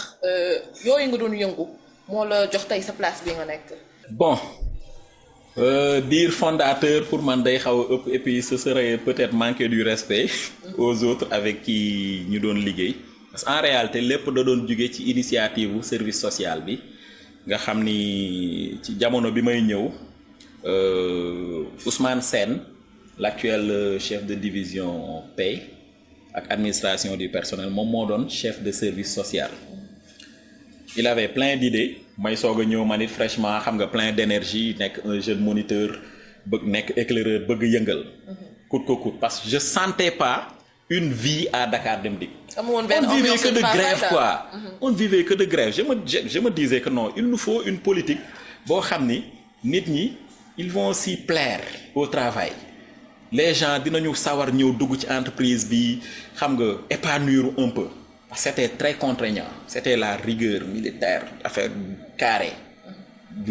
yooyu nga doon yëngu moo la jox tey sa place bi nga nekk. bon dire fondateur pour man day xaw a ëpp et puis ce serait peut-être manquer du respect aux autres avec qui ñu doon liggéey parce que en réalité lépp da doon jóge ci initiative bu service social bi nga xam ni ci jamono bi may ñëw Ousmane Sène l'actuel chef de division paie ak administration du personnel moom moo doon chef de service social. Il avait plein d'idées may soog a ñëw man it fraîchement xam nga plein d'énergie nekk un jeune moniteur bëgg nekk éclaireur bëgg yëngal. coûte que coûte parce que je sentais pas une vie à Dakar Dem Dikk. On vivait que de grève quoi. On vivait que de grève je me disais que non il nous faut une politique boo xam ni nit ñi ils vont s'y plaire au travail. Les gens dinañu sawar ñëw dugg ci entreprise bi xam nga épanouir un peu. C'était très contraignant c'était la rigueur militaire affaire carré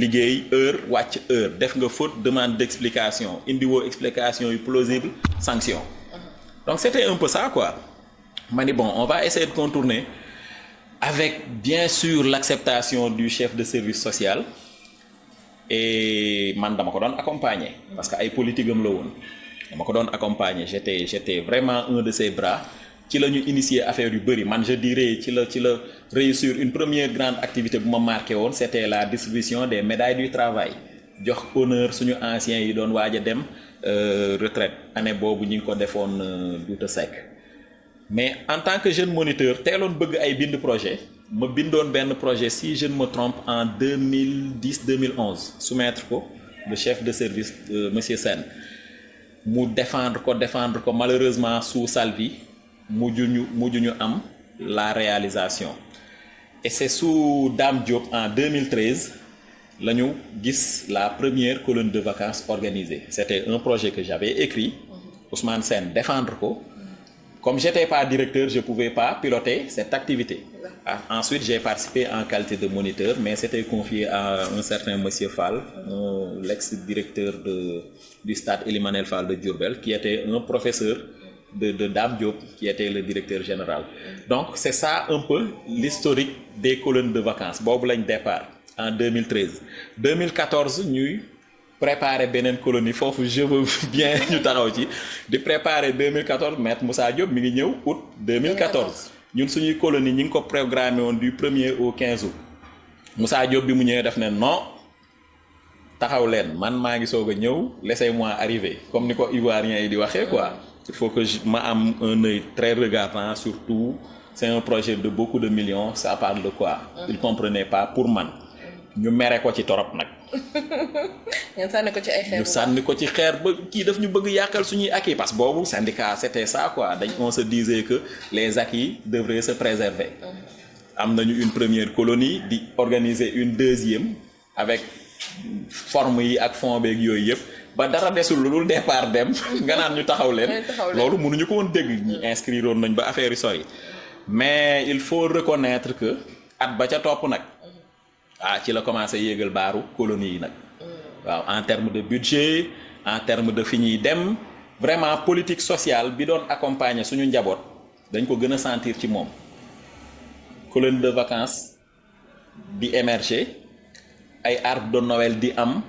liggéey heure wàcc heure def nga faute demande d'explication indiwoo explication yu plausible sanction donc c'était un peu ça quoi ma ni bon on va essayer de contourner avec bien sûr l'acceptation du chef de service social et man dama ko doon accompagner parce que ay politique am la woon dama ko doon accompagner j'étais vraiment un de ses bras ci la ñu initier affaire yu bëri man je dirais ci la réussir une première grande activité bu ma marqué woon c'était la distribution des médailles du travail jox honneur suñu anciens yi doon waaj a dem retraite année boobu ñu ngi ko defoon Douta Seck mais en tant que jeune moniteur teeloon bëgg ay bind projet ma bindoon benn projet si je ne me trompe en 2010-2011 soumettre ko le chef de service monsieur Sène mu défendre ko malheureusement sous Salvi mujj ñu am la réalisation et c'est sous Dame Diop en 2013 la ñu gis la première colonie de vacances organisée c'était un projet que j'avais écrit Ousmane Sène défendre ko comme j'étais pas directeur je pouvais pas piloter cette activité ensuite j'ai participé en qualité de moniteur mais c'était confié à un certain monsieur Fall l'ex-directeur du stade Elimanel Fall de Diourbel qui était un professeur de Dame Diop qui était le directeur général donc c'est ça un peu l'historique des colonies de vacances boobu lañ départ en 2014 ñuy préparer beneen colonie foofu je veux bien ñu taxaw ci di préparer 2014 maître Moussa Diop mi ngi ñëw août 2014 ñun suñuy colonie ñi ngi ko programmé woon du 1er au 15 août Moussa Diop bi mu ñëwee def ne non taxaw leen man maa ngi soog a ñëw laissez-moi arriver comme ni ko Ivoiriens yi di waxee quoi il faut que ma am un œil très regardant surtout c'est un projet de beaucoup de millions ça parle de quoi il comprenait pas pour man ñu mere ko ci torop nag ñu sànni ko ci ay xeer ñu sànni ko ci xeer ba kii daf ñu bëgg yàqal suñuy acquis parce que boobu syndicat c'était ça quoi on se disait que les acquis devraient se préserver am nañu une première colonie di organiser une deuxième avec forme yi ak fond beeg yooyu yëpp ba dara desul lu dul départ dem nga naan ñu taxaw leen loolu mënuñu ko woon dégg ñi inscrire woon nañ ba affaire yi sori mais il faut reconnaître que at ba ca topp nag ci la commencé yéegal baaru colonie yi nag waaw en termes de budget en termes de fi ñuy dem vraiment politique sociale bi doon accompagner suñu njaboot dañ ko gën a sentir ci moom colonie de vacances di émerger ay arbre de Noël di am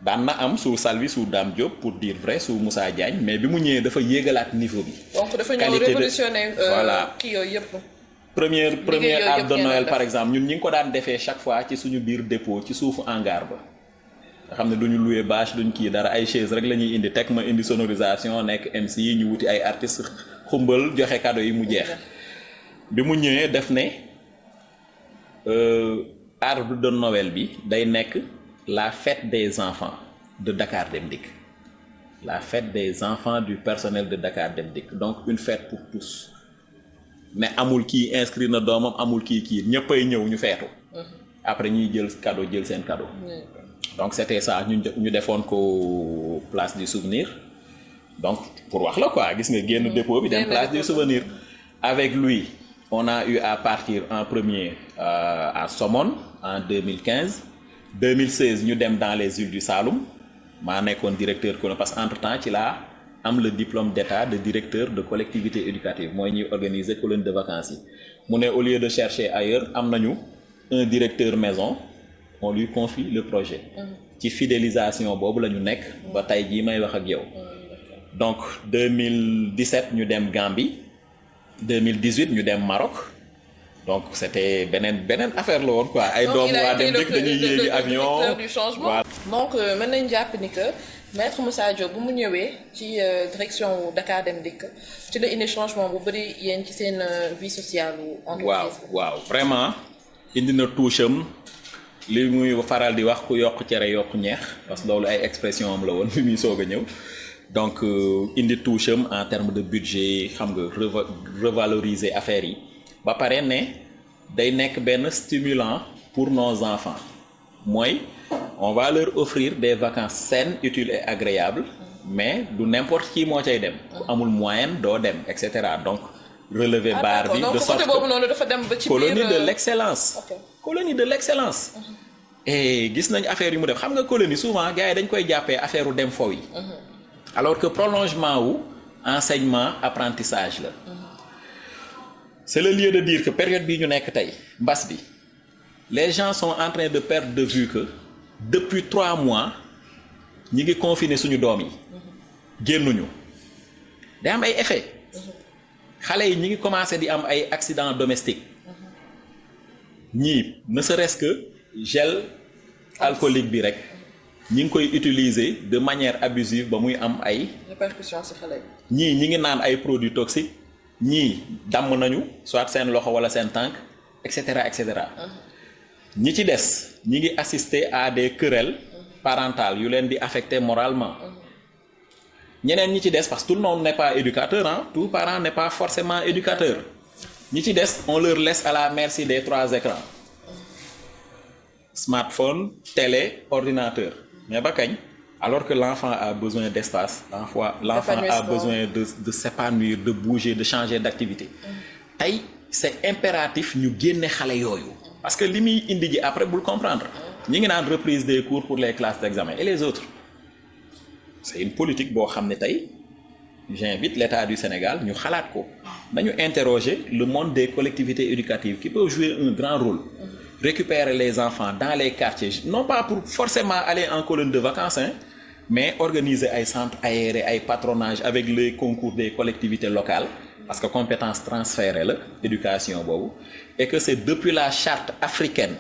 daan na am sous Salvi sous Dame Diop pour dire vrai sous Moussa Diagne mais bi mu ñëwee dafa yéegalaat niveau bi. donc dafa ñëw révolutionner voilà kii yooyu yëpp. première arbre de Noël par exemple ñun ñi ngi ko daan defee chaque fois ci suñu biir dépôt ci suufu hangar ba nga xam ne duñu louer bâche duñ kii dara ay chaise rek la ñuy indi teg ma indi sonorisation nekk MC yi ñu wuti ay artistes xumbal joxe cadeau yi mu jeex bi mu ñëwee def ne arbre de Noël bi day nekk la fête des enfants de Dakar Dem Dikk la fête des enfants du personnel de Dakar Dem Dikk donc une fête pour tous mais amul kii inscrit na doomam amul kii ñëppay ñëw ñu feetu après ñuy jël cadeau jël seen cadeau donc c'était ça ñu defoon ko place du souvenir donc pour wax la quoi gis nga génn dépôt bi dem place du souvenir. Avec lui on a eu à partir en premier à Somone en 2015 2016 ñu dem dans les îles du Saloum maa nekkoon directeur colonie parce que entre temps ci laa am le diplôme d'état de directeur de collectivité éducative mooy ñuy organiser colonie de vacances yi mu ne au lieu de chercher ailleurs am nañu un directeur maison on lui confie le projet ci fidélisation boobu la ñu nekk ba tey jii may wax ak yow donc 2017 ñu dem Gambie 2018 ñu dem Maroc donc c'était beneen affaire la woon quoi ay doomu waa dem dëkk dañuy yéegi avion du changement donc mën nañ jàpp ni que Maître Moussa Diop bu mu ñëwee ci direction Dakar Dem Dikk ci la indi changement bu bari yéen ci seen vie sociale ou entreprise. waaw vraiment indi na touche am li muy faral di wax ku yokk cere yokk ñeex parce que loolu ay expression am la woon bi muy soog a ñëw donc indi touche am en termes de budget xam nga revaloriser affaires yi ba pare ne day nekk benn stimulant pour nos enfants mooy on va leur offrir des vacances saines utiles et agréables mais du n'importe qui moo cay dem ku amul moyen doo dem et cetera donc relever barre bi de sorte que colonie de l'excellence colonie de l'excellence et gis nañ affaire yu mu def xam nga colonie souvent gars yi dañ koy jàppee affaire u dem fo yi alors que prolongement wu enseignement apprentissage la c'est le lieu de dire que période bii ñu nekk tey mbas bi les gens sont en train de perdre de vue que depuis 3 mois ñi ngi confiner suñu doom yi génnuñu day am ay effets xale yi ñi ngi commencer di am ay accidents domestiques ñii ne serait-ce que gel alcoolique bi rek ñi ngi koy utiliser de manière abusive ba muy am ay répercussions ci xale yi ñii ñi ngi naan ay produits toxiques ñii damm nañu soit seen loxo wala seen tànk et cetera et cetera ñi ci des ñi ngi assister à des querelles parentales yu leen di affecter moralement ñeneen ñi ci des parce que tout le monde n'est pas éducateur tout parent n'est pas forcément éducateur ñi ci des on leur laisse à la merci des 3 écrans smartphone télé ordinateur mais ba kañ alors que l'enfant a besoin d'espace l'enfant a besoin de s'épanouir de bouger de changer d'activité tey c'est impératif ñu génne xale yooyu parce que li muy indi ji après bul comprendre ñi ngi naan reprise des cours pour les classes d'examen et les autres c'est une politique boo xam ne tey j'invite l'État du Sénégal ñu xalaat ko nañu interroger le monde des collectivités éducatives qui peuvent jouer un grand rôle récupérer les enfants dans les quartiers non pas pour forcément aller en colonie de vacances mais organiser ay centres aérés ay patronage avec les concours des collectivités locales parce que compétence transférée la éducation boobu et que c'est depuis la charte africaine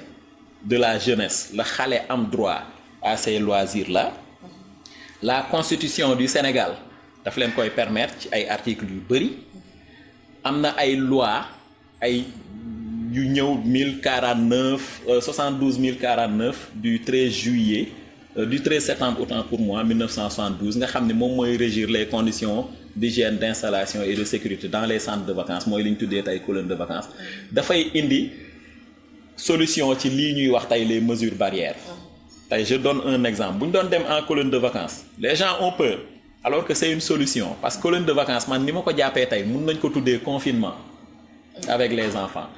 de la jeunesse la xale am droit à ces loisirs là la constitution du Sénégal daf leen koy permettre ci ay articles yu bari am na ay loi ay yu ñëw 1049 du 13 juillet du 13 septembre autant pour moi 1972 nga xam ne moom mooy régir les conditions d'hygiène d'installation et de sécurité dans les centres de vacances mooy li ñu tuddee tey colonie de vacances dafay indi solution ci lii ñuy wax tey les mesures barrières tey je donne un exemple bu ñu doon dem en colonie de vacances les gens ont peur alors que c'est une solution parce que colonie de vacances man ni ma ko jàppee tey mën nañ ko tuddee confinement avec les enfants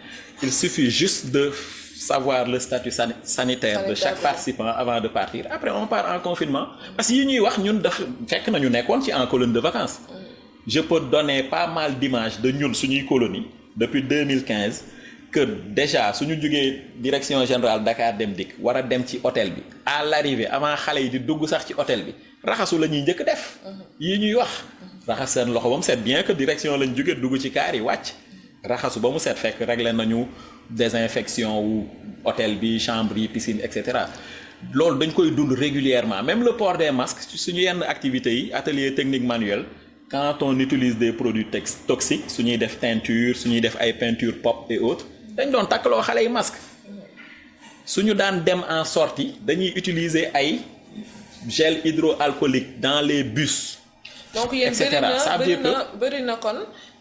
il suffit juste de savoir le statut sanitaire de chaque participant avant de partir après on part en confinement parce que yi ñuy wax ñun daf fekk nañu nekkoon ci en colonie de vacances je peux donner pas mal d'images de ñun suñuy colonie depuis 2015 que déjà suñu jógee direction générale Dakar Dem Dikk war a dem ci hôtel bi à l'arrivée avant xale yi di dugg sax ci hôtel bi raxasu la ñuy njëkk def yi ñuy wax raxas seen loxo ba mu set bien que direction lañ jógee dugg ci kaar yi wàcc raxasu ba mu set fekk réglé nañu désinfection wu hôtel bi chambre yi piscine et cetera loolu dañ koy dund régulièrement même le port des masques suñu yenn activités yi atelier technique manuel quand on utilise des produits toxiques suñuy def teinture suñuy def ay peinture pop et autres dañ doon takkaloo xale yi masque suñu daan dem en sortie dañuy utiliser ay gel hydroalcoolique dans les bus donc yéen bëri na kon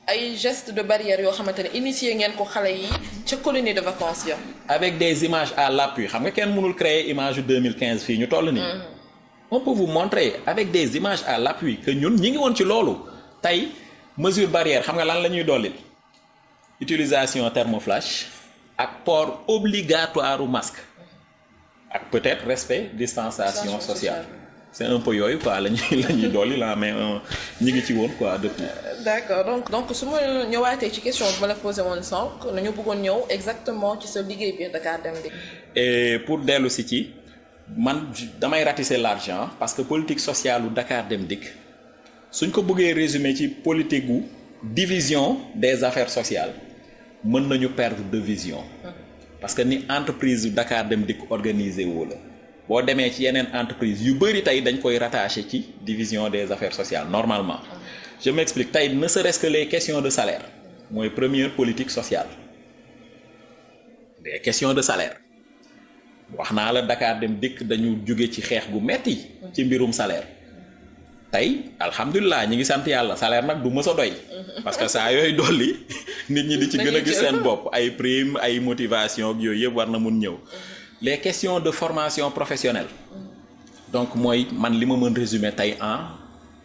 ay gestes de barrière yoo xamante ne initié ngeen ko xale yi ca colonie de vacances ya avec des images à l'appui xam nga kenn mënul créer image yu 2015 fii ñu toll nii on peut vous montrer avec des images à l'appui que ñun ñi ngi woon ci loolu tey mesure barrière xam nga lan la ñuy dolli utilisation thermoflash ak port obligatoire u masque ak peut-être respect distanciation sociale c'est un peu yooyu quoi la ñuy dolli la mais ñi ngi ci woon quoi depuis. D'accord donc su ma ñëwaatee ci question bi ma la posé woon sànq nañu bëggoon ñëw exactement ci sa liggéey biir Dakar Dem Dikk. Et pour dellu si ci man damay ratisser l'argent parce que politique sociale u Dakar Dem Dikk suñ ko bëggee résumer ci politique gu division des affaires sociales mën nañu perdre de vision parce que ni entreprise yu Dakar Dem Dikk organisé woo la boo demee ci yeneen entreprise yu bëri tey dañ koy rattaché ci division des affaires sociales normalement je m'explique tey ne serait-ce que les questions de salaire mooy première politique sociale des questions de salaire wax naa la Dakar Dem Dikk dañu jóge ci xeex gu metti ci mbirum salaire tey alhamdulilah ñi ngi sant yàlla salaire nag du mës a doy parce que saa yooyu dolli nit ñi di ci gën a gis seen bopp ay prime ay motivation ak yooyu yëpp war na mun ñëw les questions de formation professionnelle donc mooy man li ma mën résumer tey en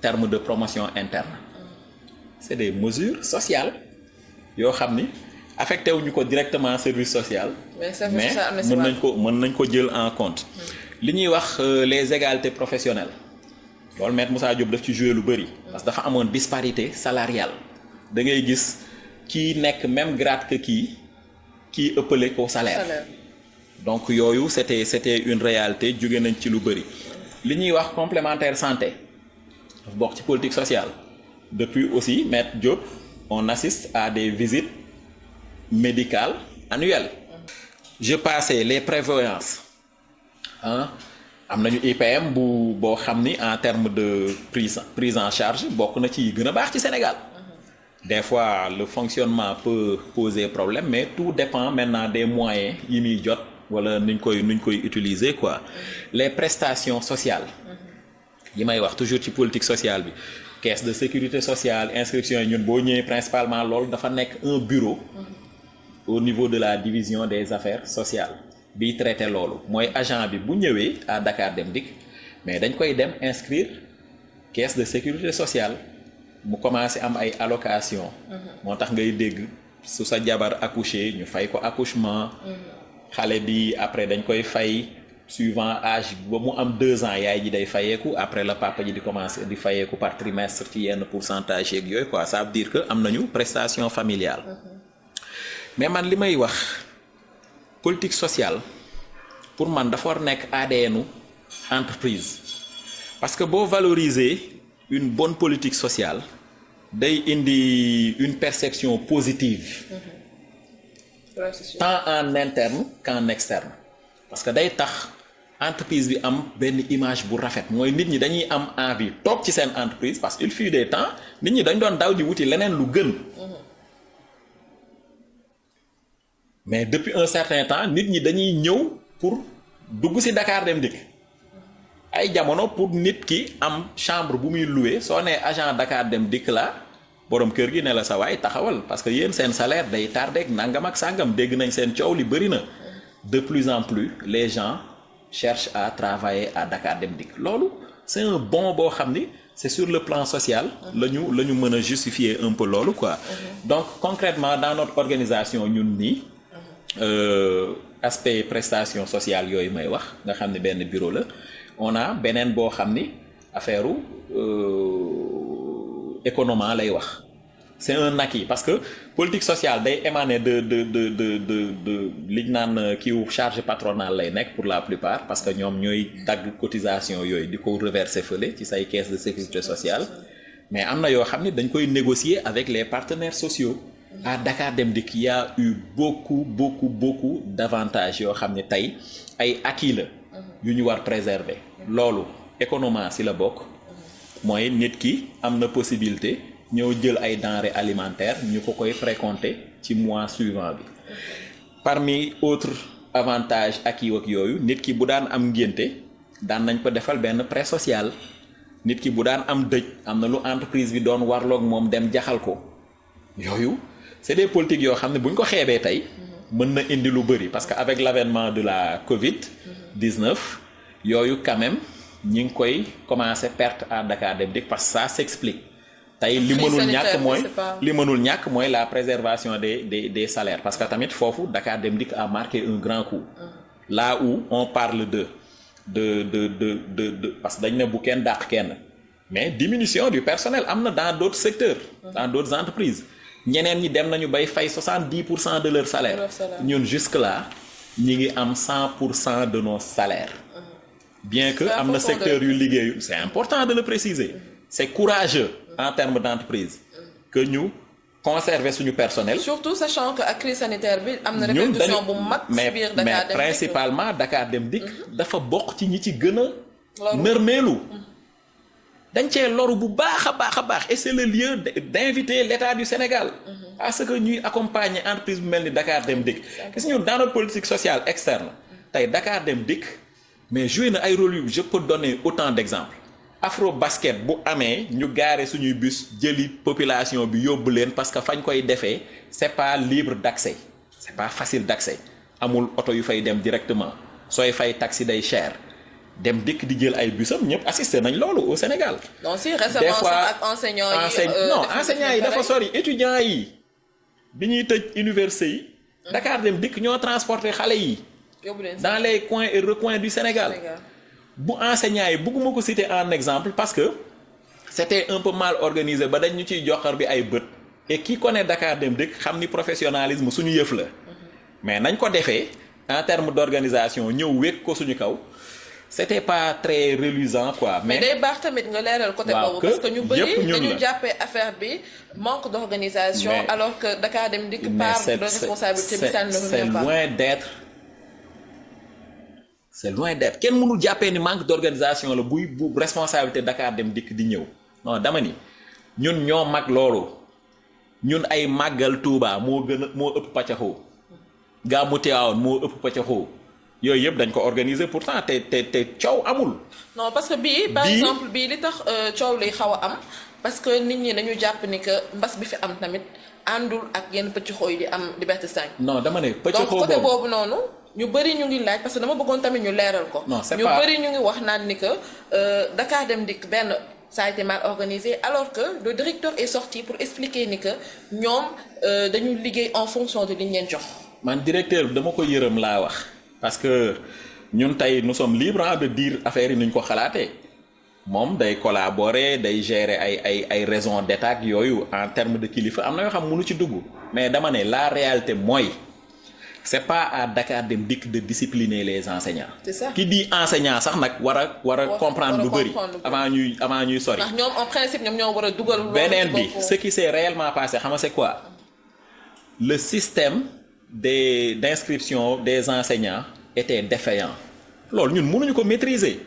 termes de promotion interne c'est des mesures sociales yoo xam ni affecté wuñu ko directement service social mais mën nañ ko jël en compte li ñuy wax les égalités professionnelles loolu Maître Moussa Diop daf ci jouer lu bëri parce que dafa amoon disparité salariale da ngay gis kii nekk même grade que kii ëppale ko salaire donc yooyu c'était une réalité jóge nañ ci lu bëri li ñuy wax complémentaire santé dafa bokk ci politique sociale depuis aussi Maître Diop on assiste à des visites médicales annuelles je passais les prévoyances am nañu IPM boo xam ni en termes de prise en charge bokk na ci gën a baax ci Sénégal des fois le fonctionnement peut poser problème mais tout dépend maintenant des moyens yi muy jot wala nuñ koy utiliser quoi les prestations sociales yi may wax toujours ci politique sociale bi caisse de sécurité sociale inscription yi ñun boo ñëwee principalement loolu dafa nekk un bureau au niveau de la division des affaires sociales biy traité loolu mooy agent bi bu ñëwee à Dakar Dem Dikk mais dañ koy dem inscrire caisse de sécurité sociale mu commencé am ay allocation moo tax ngay dégg su sa jabar accouché ñu fay ko accouchement xale bi après dañ koy fay suivant âge ba mu am 2 ans yaay ji day fayeeku après la papa ji di commencer di fayeeku par trimestre ci yenn pourcentage yeeg yooyu quoi ça veut dire que am nañu prestation familiale mais man li may wax politique sociale pour man dafa war nekk ADN-u entreprise parce que boo valoriser une bonne politique sociale day indi une perception positive tant en interne qu'en externe parce que day tax entreprise bi am benn image bu rafet mooy nit ñi dañuy am envie toog ci seen entreprise parce qu'il fut des temps nit ñi dañ doon daw di wuti leneen lu gën mais depuis un certain temps nit ñi dañuy ñëw pour dugg ci Dakar Dem Dikk ay jamono pour nit ki am chambre bu muy louer soo nee agent Dakar Dem Dikk la borom kër gi ne la sa waay taxawal parce que yéen seen salaire day tardé ak nangam ak sangam dégg nañ seen coow li bëri na de plus en plus les gens cherchent à travailler à Dakar Dem Dikk loolu c'est un bon boo xam ni c'est sur le plan social la ñu mën a justifier un peu loolu quoi donc concrètement dans notre organisation ñun nii aspect prestation sociale yooyu may wax nga xam ne benn bureau la on a beneen boo xam ni affaire économie lay wax c'est un acquis parce que politique sociale day émaner de li ñu naan kiiwu charge patronale lay nekk pour la plupart parce que ñoom ñooy dagg cotisation yooyu di ko reverser fële ci say caisse de sécurité sociale mais am na yoo xam ni dañ koy négocier avec les partenaires sociaux à Dakar Dem Dikk y a eu beaucoup d'avantages yoo xam ne tey ay acquis la yu ñu war préserver loolu économie si la bokk mooy nit ki am na possibilité ñëw jël ay denrées alimentaires ñu ko koy précompter ci mois suivant bi parmi autres avantages acquis ak yooyu nit ki bu daan am ngénte daan nañ ko defal benn prêt social nit ki bu daan am dëj am na lu entreprise bi doon warloog moom dem jaxal ko yooyu c'est des politiques yoo xam ne bu ñu ko xeebee tey mën na indi lu bëri parce que avec l'avènement de la Covid-19 yooyu quand même ñi ngi koy commencer perte à Dakar Dem Dikk parce que ça s'explique tey li mënul ñàkk mooy c'est pas- li mënul ñàkk mooy la préservation des salaires parce que tamit foofu Dakar Dem Dikk a marqué un grand coup là où on parle de parce que dañ ne bu kenn dàq kenn mais diminution du personnel am na dans d'autres secteurs dans d'autres entreprises ñeneen ñi dem nañu bay fay 70% de leur salaire Leur salaire. ñun jusque là ñi ngi am 100% de nos salaires bien que C'est am na important secteur de- yu liggéeyu c'est important de le préciser c'est courageux en termes d'entreprise que ñu conserver suñu personnel surtout sachant que ak crise sanitaire bi am na ñun répercussion bu mag ci mais biir Dakar mais Dem Dikk. principalement Dakar Dem Dikk dafa bokk ci ñi ci gën a Loru. nërmeelu dañ cee loru bu baax a baax et c'est le lieu d'inviter l'État du Sénégal à ce que ñuy accompagner entreprise bu mel ni Dakar Dem Dikk gis ñu dans notre politique sociale externe tey Dakar Dem Dikk mais joué na ay rôle yu je peux donner autant d'exemples Afro Basket bu amee ñu gaare suñuy bus jëli population bi yóbbu leen parce que fañ koy defee c'est pas libre d'accès c'est pas facile d'accès amul oto yu fay dem directement sooy fay taxi day cher Dem Dikk di jël ay busam ñëpp assisté nañ loolu au Sénégal. non si des récemment fois sax ak enseignants yi non enseignants yi dafa sori étudiants yi bi ñuy tëj université yi. Dakar Dem Dikk ñoo transporté xale yi. yóbbu leen dans les coins et recoins du Sénégal. bu enseignants yi bëgguma ko citer en exemple parce que c'était un peu mal organisé ba dañ ñu ciy joxar bi ay bët. et qui connaît Dakar Dem Dikk xam ni professionnalisme suñu yëf la. mais nañ ko defee en termes d'organisation ñëw wékk ko suñu kaw. c'était pas très reluisant quoi mais day baax tamit nga leeral côté waaw, boobu parce que ñu bëri yëpp ñun dañu la. jàppee affaire bi manque d'organisation Mais- alors que Dakar Dem Dikk mais part de responsabilité bi ça ne c'est revient pas. loin d'être kenn mënul jàppee ni manque d'organisation la bu responsabilité Dakar Dem Dikk di ñëw non dama ni ñun ñoo mag loolu ñun ay màggal Touba moo ëpp paccaxoo gàmmu Tiwaawan moo ëpp paccaxoo yooyu yëpp dañ ko organiser pourtant te coow amul. non parce que bii par Bii- exemple bii li tax coow lay xaw a am parce que nit ñi dañu jàpp ni que mbas bi fi am tamit àndul ak yenn pëcc xooy di am Liberté 5. non dama ne donc paccaxoo côté boobu boobu noonu ñu bëri ñu ngi laaj parce que dama bëggoon tamit ñu leeral ko. Non, c'est ñu pas- bëri ñu ngi wax naan ni que Dakar Dem Dikk benn ça a été mal organisé alors que le directeur est sorti pour expliquer ni que ñoom dañu liggéey en fonction de li ñu leen jox. man directeur bi dama ko yërëm laa wax parce que ñun tey nous sommes libres de dire affaire yi nuñ ko xalaatee moom day collaborer day gérer ay raisons d'état ak yooyu en termes de kilifa am na yoo xam mënu ci dugg mais dama ne la réalité mooy c'est pas à Dakar Dem Dikk de discipliner les enseignants. C'est ça. ki di enseignant sax nag war a comprendre lu bëri avant ñuy sori. ndax ñoom en principe ñoom ñoo war a dugal. loolu beneen ci bi bopp- ce qui s'est réellement passé xam nga c'est quoi le système d'inscription des enseignants était défaillant loolu ñun mënuñu ko maîtriser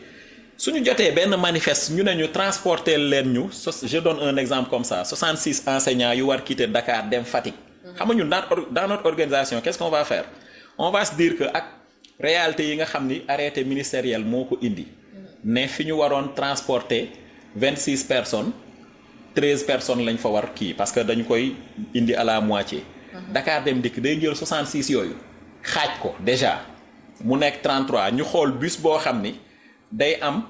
suñu jotee benn manifeste ñu ne ñu transporter leen ñu je donne un exemple comme ça 66 enseignants yu war quitter Dakar dem Fatick. xam nga ñun dans notre organisation qu'est-ce qu'on va faire on va se dire que ak réalité yi nga xam ni arrêté ministériel moo ko indi ne fi ñu waroon transporter 26 personnes 13 personnes lañ fa war kii parce que dañu koy indi à la moitié. Dakar Dem Dikk day jël 66 yooyu xaaj ko déjà mu nekk 33 ñu xool bus boo xam ni day am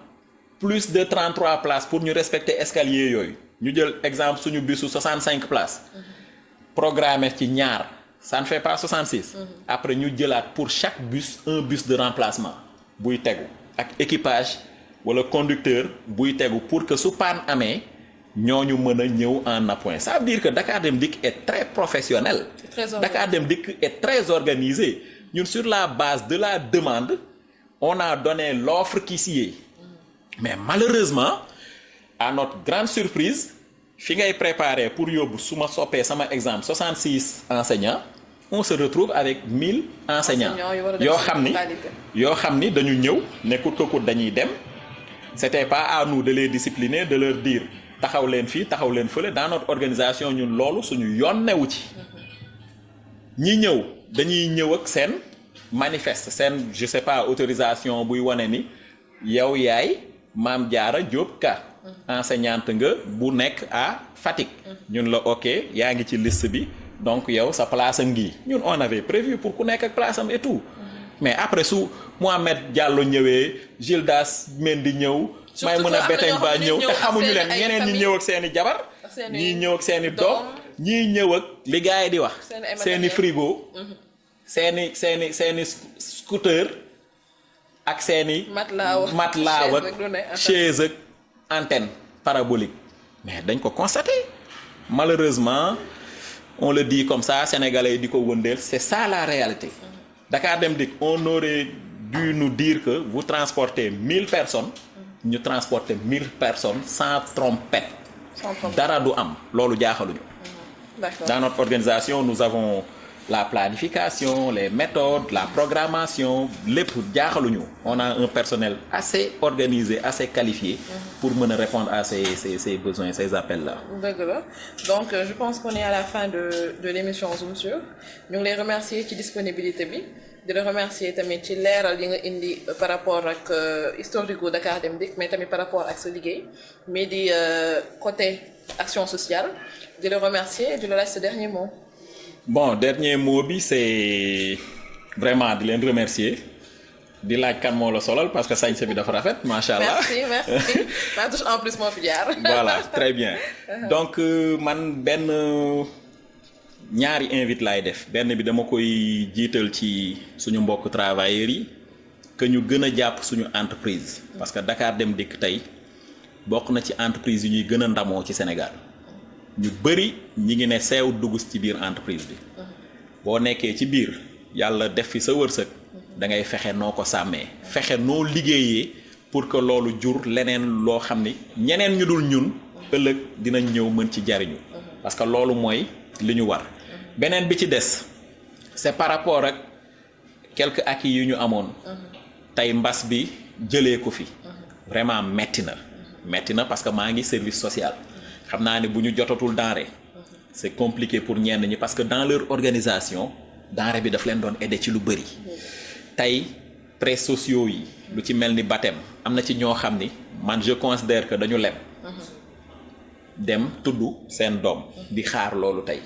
plus de 33 places pour ñu respecter escalier yooyu ñu jël exemple suñu busu 65 places. programmé ci ñaar ça ne fait pas 66. après ñu jëlaat pour chaque bus un bus de remplacement buy tegu ak équipage wala conducteur buy tegu pour que su panne amee ñooñu mën a ñëw en appoint ça veut dire que Dakar Dem Dikk est très professionnel. C'est très organisé. Dakar Dem Dikk est très organisé ñun sur la base de la demande on a donné l'offre qui s'y est mais malheureusement à notre grande surprise fi ngay préparer pour yóbbu su ma soppee sama exemple 66 enseignants on se retrouve avec 1000 enseignants Enseignants yu war a def yoo seen xam ni totalité. yoo xam ni dañu ñëw nekkut ko dañuy dem c'était pas à nous de les discipliner de leur dire taxaw leen fii taxaw leen fële dans notre organisation ñun loolu suñu yoon newu ci ñi ñëw dañuy ñëw ak seen manifeste seen je sais pas autorisation buy wane ni yow yaay Mame Diarra Diop Ka enseignante nga bu nekk à Fatick ñun la ok yaa ngi ci liste bi donc yow sa place a ngi ñun on avait prévu pour ku nekk ak place am et tout mais après su Mohamed Diallo ñëwee Gildas Mendy ñëw may mën a beteñ ba ñëw te xamuñu leen ñeneen ñi ñëw ak seeni jabar ñii ñëw ak seeni doom ñii ñëw ak li gars yi di wax seeni frigo seeni scooter ak seeni matelas ak chaise ak antenne parabolique mais dañ ko constater malheureusement on le dit comme ça sénégalais yi di ko wëndeel c'est ça la réalité Dakar Dem Dikk on aurait dû nous dire que vous transportez 1000 personnes ñu transporter 1000 personnes sans trompette dara du am loolu jaaxaluñu. D'accord. Dans notre organisation nous avons la planification les méthodes la programmation lépp jaaxaluñu on a un personnel assez organisé assez qualifié pour mën a répondre à ces besoins ces appels là. dëgg la donc je pense qu'on est à la fin de l'émission Zoom sur ñu ngi lay remercier ci disponibilité bi di la remercier tamit ci leeral yi nga indi par rapport ak historique Dakar Dem Dikk mais tamit par rapport ak sa liggéey mais di côté action sociale di la remercier di la laaj sa dernier mot. Bon dernier mot bi c'est vraiment di leen remercier di laaj kan moo la solal parce que sañse bi dafa rafet macha allah. merci maa touche en plus moo fi jaar. voilà très bien donc man benn ñaari invite laay def benn bi dama koy jiital ci suñu mbokk travailleurs yi que ñu gën a jàpp suñu entreprise parce que Dakar Dem Dikk tey bokk na ci entreprise yi ñuy gën a ndamoo ci Sénégal ñu bëri ñi ngi ne seew dugg ci biir entreprise bi boo nekkee ci biir yàlla def fi sa wërsëg da ngay fexe noo ko sàmmee fexe noo liggéeyee pour que loolu jur leneen loo xam ni ñeneen ñu dul ñun ëllëg dinañ ñëw mën ci jariñu parce que loolu mooy li ñu war beneen bi ci des c'est par rapport ak quelques acquis yu ñu amoon tey mbas bi jëlee ko fi vraiment metti na parce que maa ngi service social xam naa ne bu ñu jotatul denrée c'est compliqué pour ñenn ñi parce que dans leur organisation denrée bi daf leen doon aider ci lu bëri tey prêts sociaux yi lu ci mel ni baptême am na ci ñoo xam ni man je considère que dañu leb dem tudd seen doom di xaar loolu tey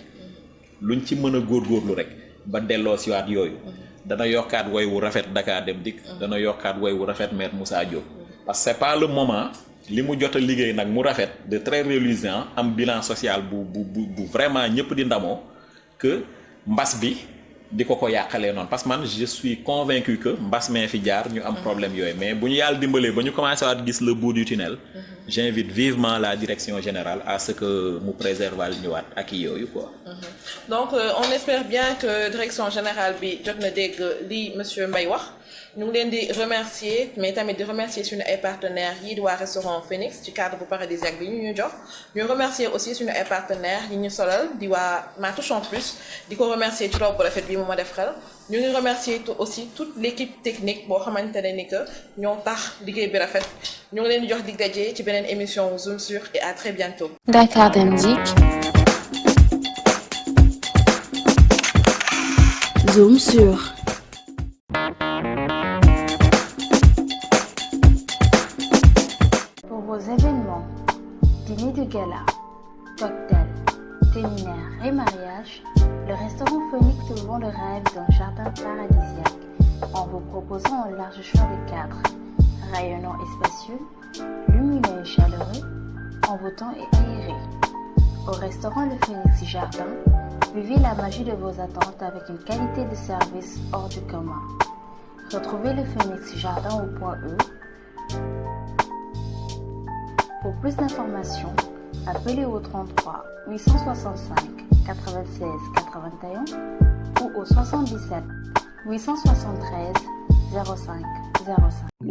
luñ ci mën a góorgóorlu rek ba delloo siwaat yooyu dana yokkaat woy wu rafet Dakar Dem Dikk dana yokkaat woy wu rafet Maître Moussa Diop parce que c'est pas le moment li mu jot a liggéey nag mu rafet de très reluisant am bilan social bu vraiment ñëpp di ndamoo que mbas bi di ko yàqalee noonu parce que man je suis convaincu que mbas mee fi jaar ñu am problème yooyu mais bu ñu yàlla dimbalee ba ñu commencé waat gis le bout du tunnel j'invite vivement la direction générale à ce que mu préserver ñu waat ak yooyu quoi. donc on espère bien que direction générale bi jot na dégg li monsieur Mbaye wax ñu ngi leen di remercier mais tamit di remercier suñu ay partenaires yi di waa restaurant Phoenix ci cadre bu paradisiaque bi ñu jox ñu remercier aussi suñu ay partenaires yi ñu solal di waa Ma Touche en Plus di ko remercier ci robe bu rafet bi mu ma def xel ñu ngi remercier aussi toute l'équipe technique boo xamante ne ni que ñoo tax liggéey bi rafet ñu ngi leen di jox dig daje ci beneen émission Zoom sur et à très bientôt. Dakar Dem Dikk. Zoom sur. Pour vos événements, dîner de gala, cocktails, séminaires et mariages, le restaurant Phoenix te vend le rêve d'un jardin paradisiaque en vous proposant un large choix de cadres, rayonnants et spacieux, lumineux et chaleureux, envoûtants et aérés. Au restaurant Le Phoenix Jardin, vivez la magie de vos attentes avec une qualité de service hors du commun. Retrouvez Le Phoenix Jardin au point E. Pour plus d'informations, appelez au 33 865 96 81 ou au 77 873 05 05.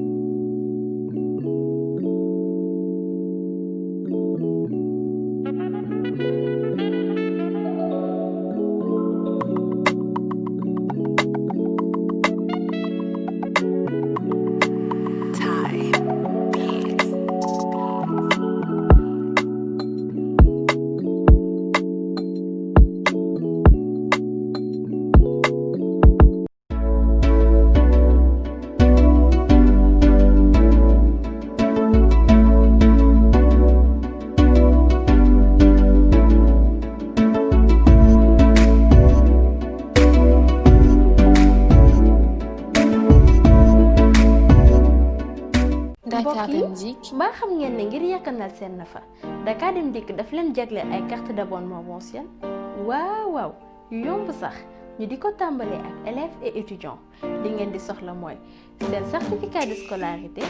Dik. mbaa xam ngeen ne ngir yakkanal seen nafa Dakar Dem Dikk daf leen jagleel ay carte d'abonnement mensuel waaw waaw yu yomb sax ñu di ko tàmbalee ak élèves et étudiants li ngeen di soxla mooy seen certificat de scolarité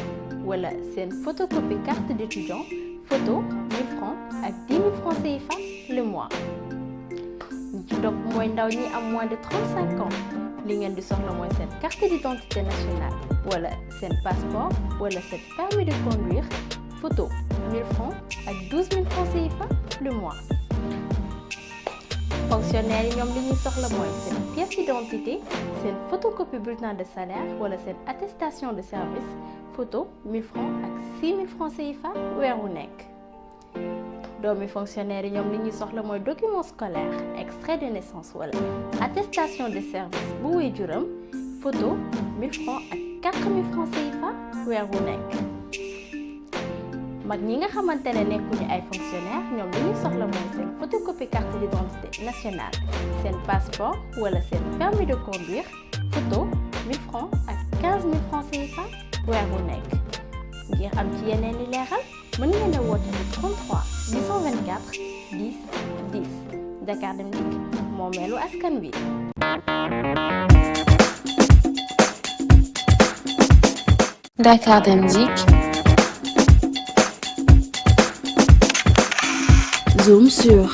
wala seen photocopie carte d'étudiant photo 1000 francs ak 10 000 francs CFA le mois. ñi ci topp mooy ndaw ñi am moins de 35 ans li ngeen di soxla mooy seen carte d'identité nationale wala seen passeport wala seen permis de conduire photo 1000 francs ak 12 000 francs CFA le mois. Fonctionnaires yi ñoom li ñuy soxla mooy seen pièce d'identité seen photocopie bulletin de salaire wala seen attestation de service photo 1000 francs ak 6 000 francs CFA weer wu nekk. doomi fonctionnaire yi ñoom li ñuy soxla mooy document scolaire extrait de naissance wala attestation de service bu waajuram photo 1000 francs ak 4000 francs CFA weer wu nekk. mag ñi nga xamante ne nekkuñu ay fonctionnaire ñoom li ñuy soxla mooy seen photocopie carte d'identité nationale seen passeport wala seen permis de conduire photo 1000 francs ak 15 000 francs CFA weer wu nekk. ngir am ci yeneen i leeral mën ngeen a woote ci 33 824 10 10 Dakar Dem Dikk moomeelu askan wi. Dakar Dem Dikk. Zoom sur